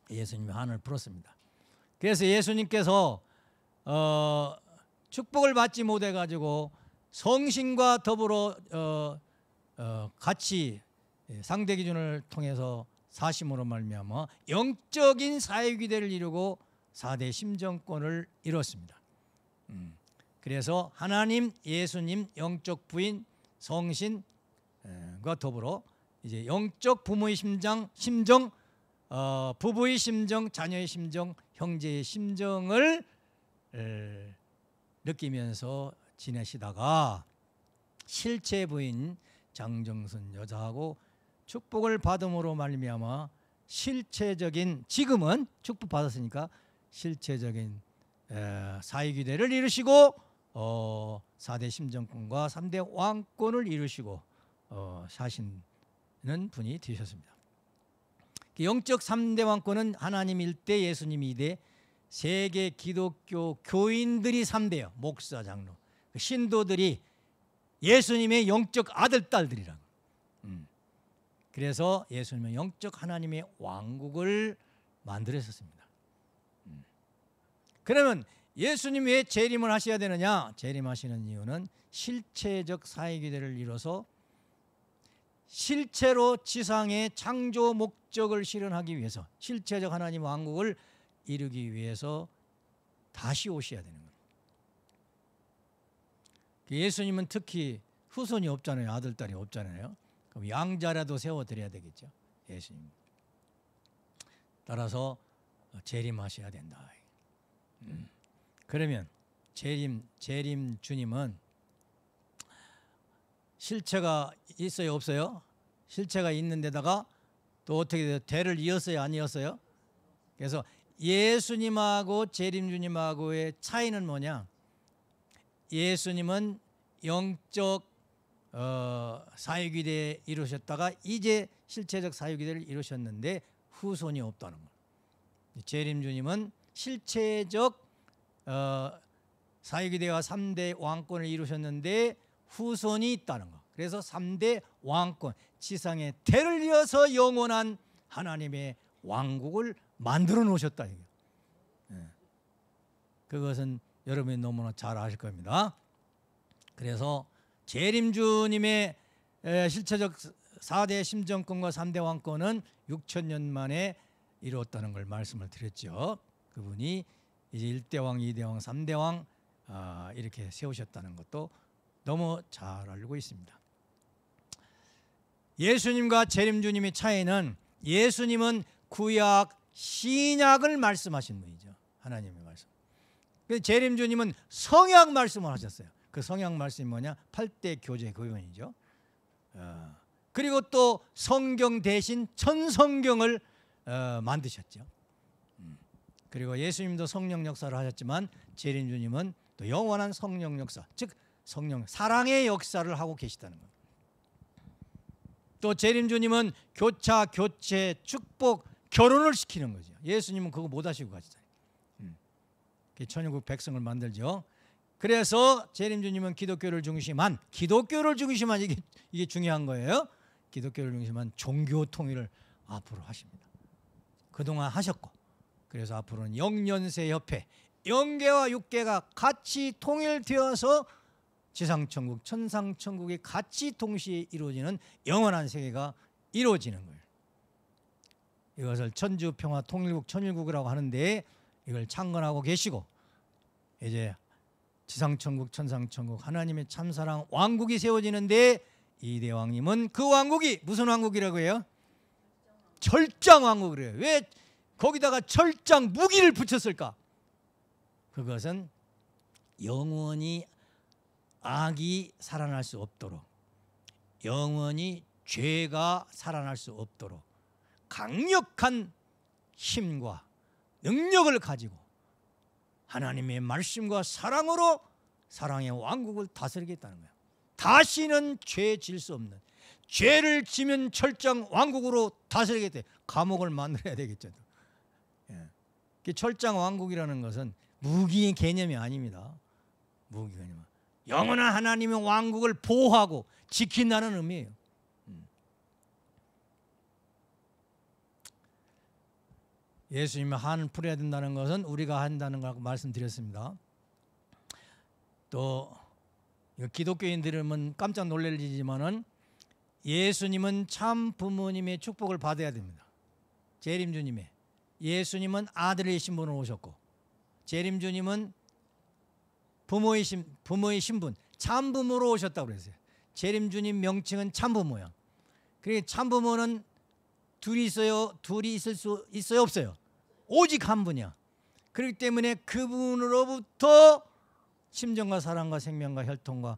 예수님이 한을 풀었습니다. 그래서 예수님께서 축복을 받지 못해 가지고 성신과 더불어 같이 상대 기준을 통해서 사심으로 말미암아 영적인 사회기대를 이루고 4대 심정권을 이뤘습니다. 그래서 하나님, 예수님, 영적 부인, 성신과 더불어 이제 영적 부모의 심정, 부부의 심정, 자녀의 심정, 형제의 심정을 느끼면서 지내시다가 실체 부인 장정순 여자하고 축복을 받음으로 말미암아 실체적인, 지금은 축복 받았으니까 실체적인 사회기대를 이루시고 4대 심정권과 3대 왕권을 이루시고 사시는 분이 되셨습니다. 영적 3대 왕권은 하나님 1대, 예수님 2대, 세계 기독교 교인들이 3대요. 목사, 장로, 신도들이 예수님의 영적 아들, 딸들이라고. 그래서 예수님은 영적 하나님의 왕국을 만들었습니다. 그러면 예수님 왜 재림을 하셔야 되느냐? 재림하시는 이유는 실체적 사회기대를 이뤄서 실체로 지상의 창조 목적을 실현하기 위해서, 실체적 하나님 왕국을 이루기 위해서 다시 오셔야 되는 거예요. 예수님은 특히 후손이 없잖아요. 아들, 딸이 없잖아요. 그럼 양자라도 세워드려야 되겠죠. 예수님. 따라서 재림하셔야 된다. 그러면 재림 주님은 실체가 있어요, 없어요? 실체가 있는 데다가 또 어떻게 돼요? 대를 이었어요, 안 이었어요? 그래서 예수님하고 재림 주님하고의 차이는 뭐냐? 예수님은 영적 사회기대 이루셨다가 이제 실체적 사회기대를 이루셨는데 후손이 없다는 거예요. 재림 주님은 실체적 사회기대와 3대 왕권을 이루셨는데 후손이 있다는 거. 그래서 3대 왕권, 지상의 대를 이어서 영원한 하나님의 왕국을 만들어 놓으셨다. 그것은 여러분이 너무나 잘 아실 겁니다. 그래서 재림주님의 실체적 4대 심정권과 3대 왕권은 6,000년 만에 이루었다는 걸 말씀을 드렸죠. 그분이 이제 1대 왕, 2대 왕, 3대 왕 이렇게 세우셨다는 것도 너무 잘 알고 있습니다. 예수님과 재림주님의 차이는 예수님은 구약, 신약을 말씀하신 분이죠. 하나님의 말씀. 재림주님은 성약 말씀을 하셨어요. 그 성약 말씀이 뭐냐? 8대 교제 교훈이죠. 그리고 또 성경 대신 천성경을 만드셨죠. 그리고 예수님도 성령 역사를 하셨지만 재림주님은 또 영원한 성령 역사, 즉 성령 사랑의 역사를 하고 계시다는 겁니다. 또 재림주님은 교차, 교체, 축복, 결혼을 시키는 거죠. 예수님은 그거 못 하시고 가시잖아요. 천일국 백성을 만들죠. 그래서 재림주님은 기독교를 중심한 이게 중요한 거예요. 기독교를 중심한 종교 통일을 앞으로 하십니다. 그동안 하셨고, 그래서 앞으로는 영년세 협회, 영계와 육계가 같이 통일되어서 지상천국, 천상천국이 같이 동시에 이루어지는 영원한 세계가 이루어지는 거예요. 이것을 천주평화통일국, 천일국이라고 하는데 이걸 창건하고 계시고, 이제 지상천국, 천상천국, 하나님의 참사랑 왕국이 세워지는데 이대왕님은 그 왕국이 무슨 왕국이라고 해요? 절정왕국이래요. 왜 거기다가 철장 무기를 붙였을까? 그것은 영원히 악이 살아날 수 없도록, 영원히 죄가 살아날 수 없도록 강력한 힘과 능력을 가지고 하나님의 말씀과 사랑으로 사랑의 왕국을 다스리겠다는 거예요. 다시는 죄 질 수 없는, 죄를 지면 철장 왕국으로 다스리겠다. 감옥을 만들어야 되겠죠. 예. 철장 왕국이라는 것은 무기의 개념이 아닙니다. 무기 개념. 영원한 하나님의 왕국을 보호하고 지킨다는 의미예요. 예수님이 한을 풀어야 된다는 것은 우리가 한다는 걸 말씀드렸습니다. 또 기독교인들은 깜짝 놀랄 일이지만은 예수님은 참 부모님의 축복을 받아야 됩니다. 재림주님의, 예수님은 아들의 신분으로 오셨고, 재림주님은 부모의 신분, 참부모로 오셨다고 그랬어요. 재림주님 명칭은 참부모야. 그러니까 참부모는 둘이 있어요? 둘이 있을 수 있어요? 없어요? 오직 한 분이야. 그렇기 때문에 그분으로부터 심정과 사랑과 생명과 혈통과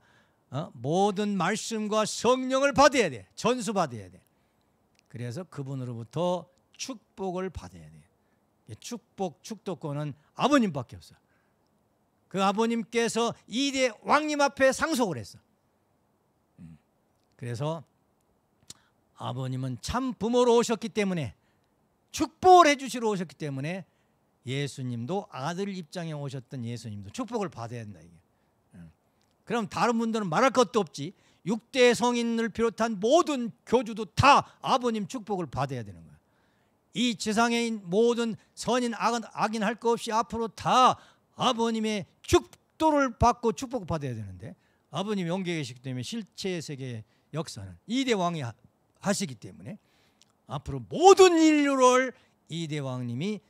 모든 말씀과 성령을 받아야 돼. 전수받아야 돼. 그래서 그분으로부터 축복을 받아야 돼. 축복, 축도권은 아버님밖에 없어. 그 아버님께서 이대 왕님 앞에 상속을 했어. 그래서 아버님은 참 부모로 오셨기 때문에, 축복을 해주시러 오셨기 때문에 예수님도 아들 입장에 오셨던 예수님도 축복을 받아야 된다. 이게. 그럼 다른 분들은 말할 것도 없지. 6대 성인을 비롯한 모든 교주도 다 아버님 축복을 받아야 되는 거야. 이 지상에 있는 모든 선인 악인 할 것 없이 앞으로 다 아버님의 축도를 받고 축복을 받아야 되는데, 아버님이 영계에 계시기 때문에 실체 세계의 역사는 이대 왕이 하시기 때문에 앞으로 모든 인류를 이대 왕님이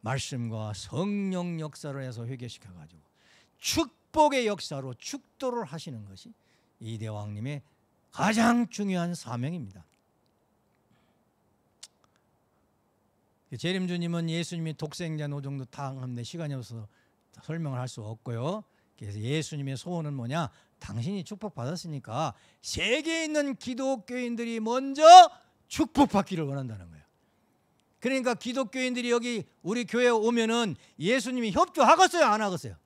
말씀과 성령 역사로 해서 회개시켜가지고 축복의 역사로 축도를 하시는 것이 이대 왕님의 가장 중요한 사명입니다. 재림주님은 예수님이 독생자 노정도 당하는데 시간이 없어서 설명을 할 수 없고요. 그래서 예수님의 소원은 뭐냐? 당신이 축복받았으니까 세계에 있는 기독교인들이 먼저 축복받기를 원한다는 거예요. 그러니까 기독교인들이 여기 우리 교회에 오면은 예수님이 협조하겠어요? 안 하겠어요?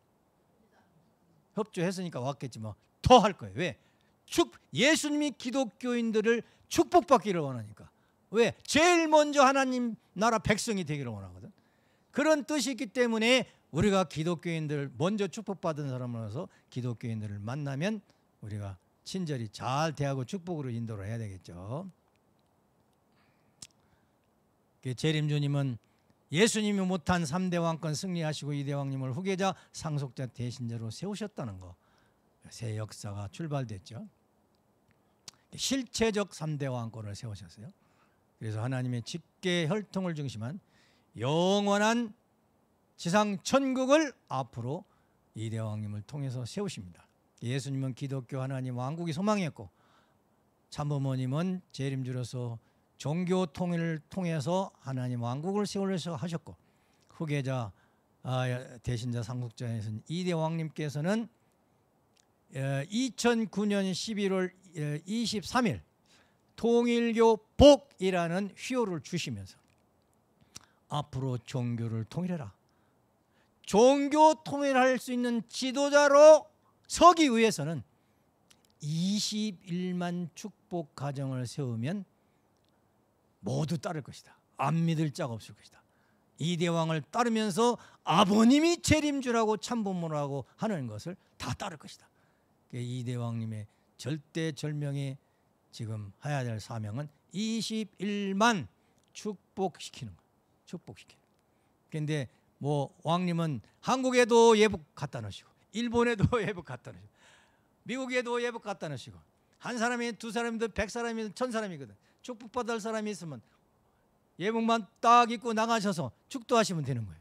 협조했으니까 왔겠지 뭐. 더 할 거예요. 왜? 예수님이 기독교인들을 축복받기를 원하니까. 왜? 제일 먼저 하나님 나라 백성이 되기를 원하거든. 그런 뜻이 있기 때문에 우리가 기독교인들 먼저 축복받은 사람으로서 기독교인들을 만나면 우리가 친절히 잘 대하고 축복으로 인도를 해야 되겠죠. 재림주님은 예수님이 못한 3대 왕권 승리하시고 2대 왕님을 후계자 상속자 대신자로 세우셨다는 거. 새 역사가 출발됐죠. 실체적 3대 왕권을 세우셨어요. 그래서 하나님의 직계 혈통을 중심한 영원한 지상 천국을 앞으로 2대 왕님을 통해서 세우십니다. 예수님은 기독교 하나님 왕국이 소망이었고, 참부모님은 재림주로서 종교 통일을 통해서 하나님 왕국을 세우려고 하셨고, 후계자 대신자 상속자에서는 2대 왕님께서는 2009년 11월 23일 통일교 복이라는 휘호를 주시면서 앞으로 종교를 통일해라, 종교 통일할 수 있는 지도자로 서기 위해서는 21만 축복 가정을 세우면 모두 따를 것이다. 안 믿을 자가 없을 것이다. 이대 왕을 따르면서 아버님이 재림주라고 참부모라고 하는 것을 다 따를 것이다. 이대 왕님의 절대절명의 지금 해야 될 사명은 21만 축복시키는 거예요. 축복시키는. 그런데 뭐 왕님은 한국에도 예복 갖다 놓으시고, 일본에도 예복 갖다 놓으시고, 미국에도 예복 갖다 놓으시고, 한 사람이 두 사람이든 100사람이든 1000사람이거든. 축복받을 사람이 있으면 예복만 딱 입고 나가셔서 축도하시면 되는 거예요.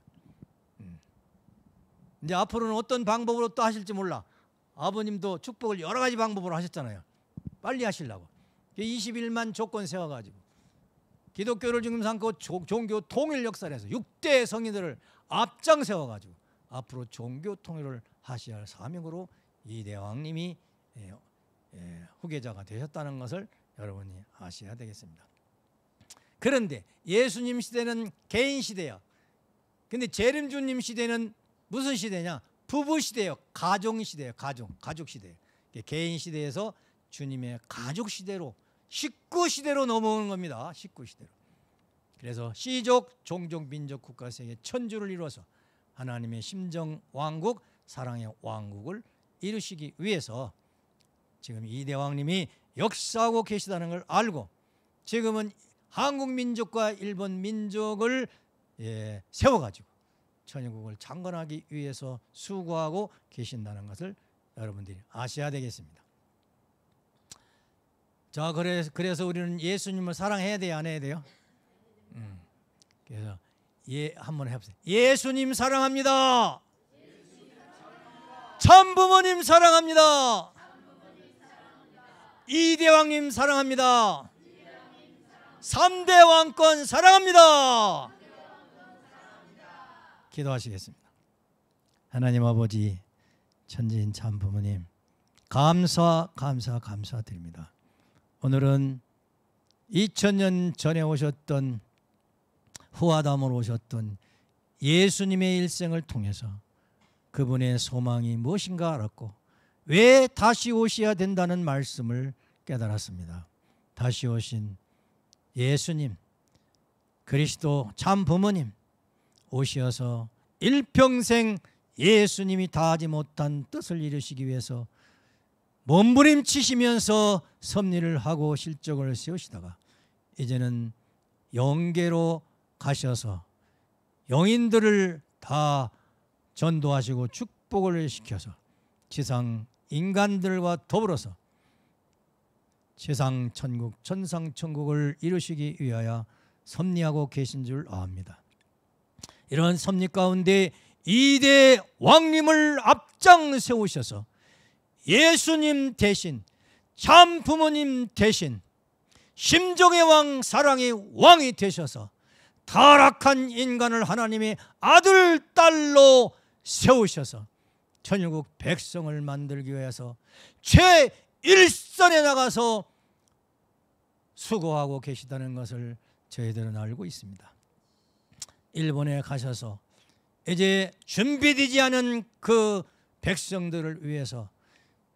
이제 앞으로는 어떤 방법으로 또 하실지 몰라. 아버님도 축복을 여러 가지 방법으로 하셨잖아요. 빨리 하시려고. 21만 조건 세워가지고 기독교를 지금 삼고 종교 통일 역사를 해서 6대 성인들을 앞장 세워가지고 앞으로 종교 통일을 하셔야 할 사명으로 이대왕님이 후계자가 되셨다는 것을 여러분이 아셔야 되겠습니다. 그런데 예수님 시대는 개인 시대야. 근데 재림주님 시대는 무슨 시대냐? 부부 시대예요. 가정 시대예요. 가족 시대예요. 개인 시대에서 주님의 가족 시대로, 식구 시대로 넘어오는 겁니다. 식구 시대로. 그래서 시족, 종족, 민족, 국가, 세계, 천주를 이루어서 하나님의 심정 왕국, 사랑의 왕국을 이루시기 위해서 지금 이대왕님이 역사하고 계시다는 걸 알고 지금은 한국 민족과 일본 민족을 세워가지고 천일국을 창건하기 위해서 수고하고 계신다는 것을 여러분들이 아셔야 되겠습니다. 자, 그래서 우리는 예수님을 사랑해야 돼요, 안 해야 돼요? 그래서 한번 해보세요. 예수님 사랑합니다. 참부모님 사랑합니다. 이대왕님 사랑합니다. 3대 왕권 사랑합니다. 기도하시겠습니다. 하나님 아버지, 천지인 참부모님 감사드립니다. 오늘은 2000년 전에 오셨던 후아담으로 오셨던 예수님의 일생을 통해서 그분의 소망이 무엇인가 알았고 왜 다시 오셔야 된다는 말씀을 깨달았습니다. 다시 오신 예수님, 그리스도 참부모님 오셔서 일평생 예수님이 다하지 못한 뜻을 이루시기 위해서 몸부림치시면서 섭리를 하고 실족을 세우시다가 이제는 영계로 가셔서 영인들을 다 전도하시고 축복을 시켜서 지상 인간들과 더불어서 지상 천국, 천상 천국을 이루시기 위하여 섭리하고 계신 줄 압니다. 이런 섭리 가운데 이대 왕님을 앞장 세우셔서 예수님 대신, 참 부모님 대신 심정의 왕, 사랑의 왕이 되셔서 타락한 인간을 하나님의 아들, 딸로 세우셔서 천일국 백성을 만들기 위해서 최일선에 나가서 수고하고 계시다는 것을 저희들은 알고 있습니다. 일본에 가셔서 이제 준비되지 않은 그 백성들을 위해서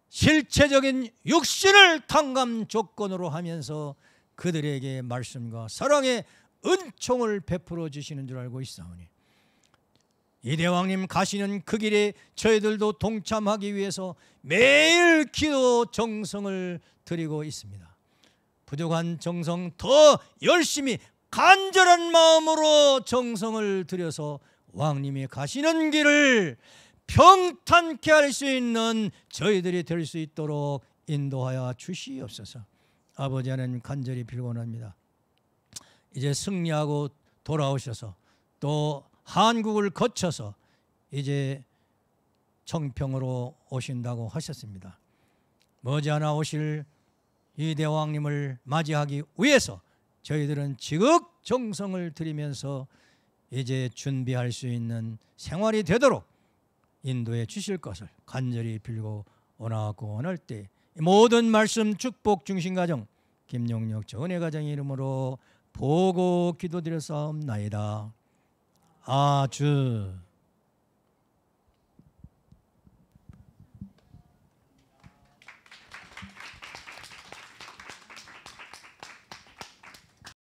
실체적인 육신을 탕감 조건으로 하면서 그들에게 말씀과 사랑의 은총을 베풀어 주시는 줄 알고 있사오니 이대왕님 가시는 그 길에 저희들도 동참하기 위해서 매일 기도 정성을 드리고 있습니다. 부족한 정성 더 열심히 간절한 마음으로 정성을 들여서 왕님이 가시는 길을 평탄케 할 수 있는 저희들이 될 수 있도록 인도하여 주시옵소서. 아버지 하나님 간절히 빌곤합니다. 이제 승리하고 돌아오셔서 또 한국을 거쳐서 이제 청평으로 오신다고 하셨습니다. 머지않아 오실 이 대왕님을 맞이하기 위해서 저희들은 지극정성을 들이면서 이제 준비할 수 있는 생활이 되도록 인도해 주실 것을 간절히 빌고 원하고 원할 때 모든 말씀 축복 중심가정 김용력 전혜가정의 이름으로 보고 기도드렸사옵나이다. 아주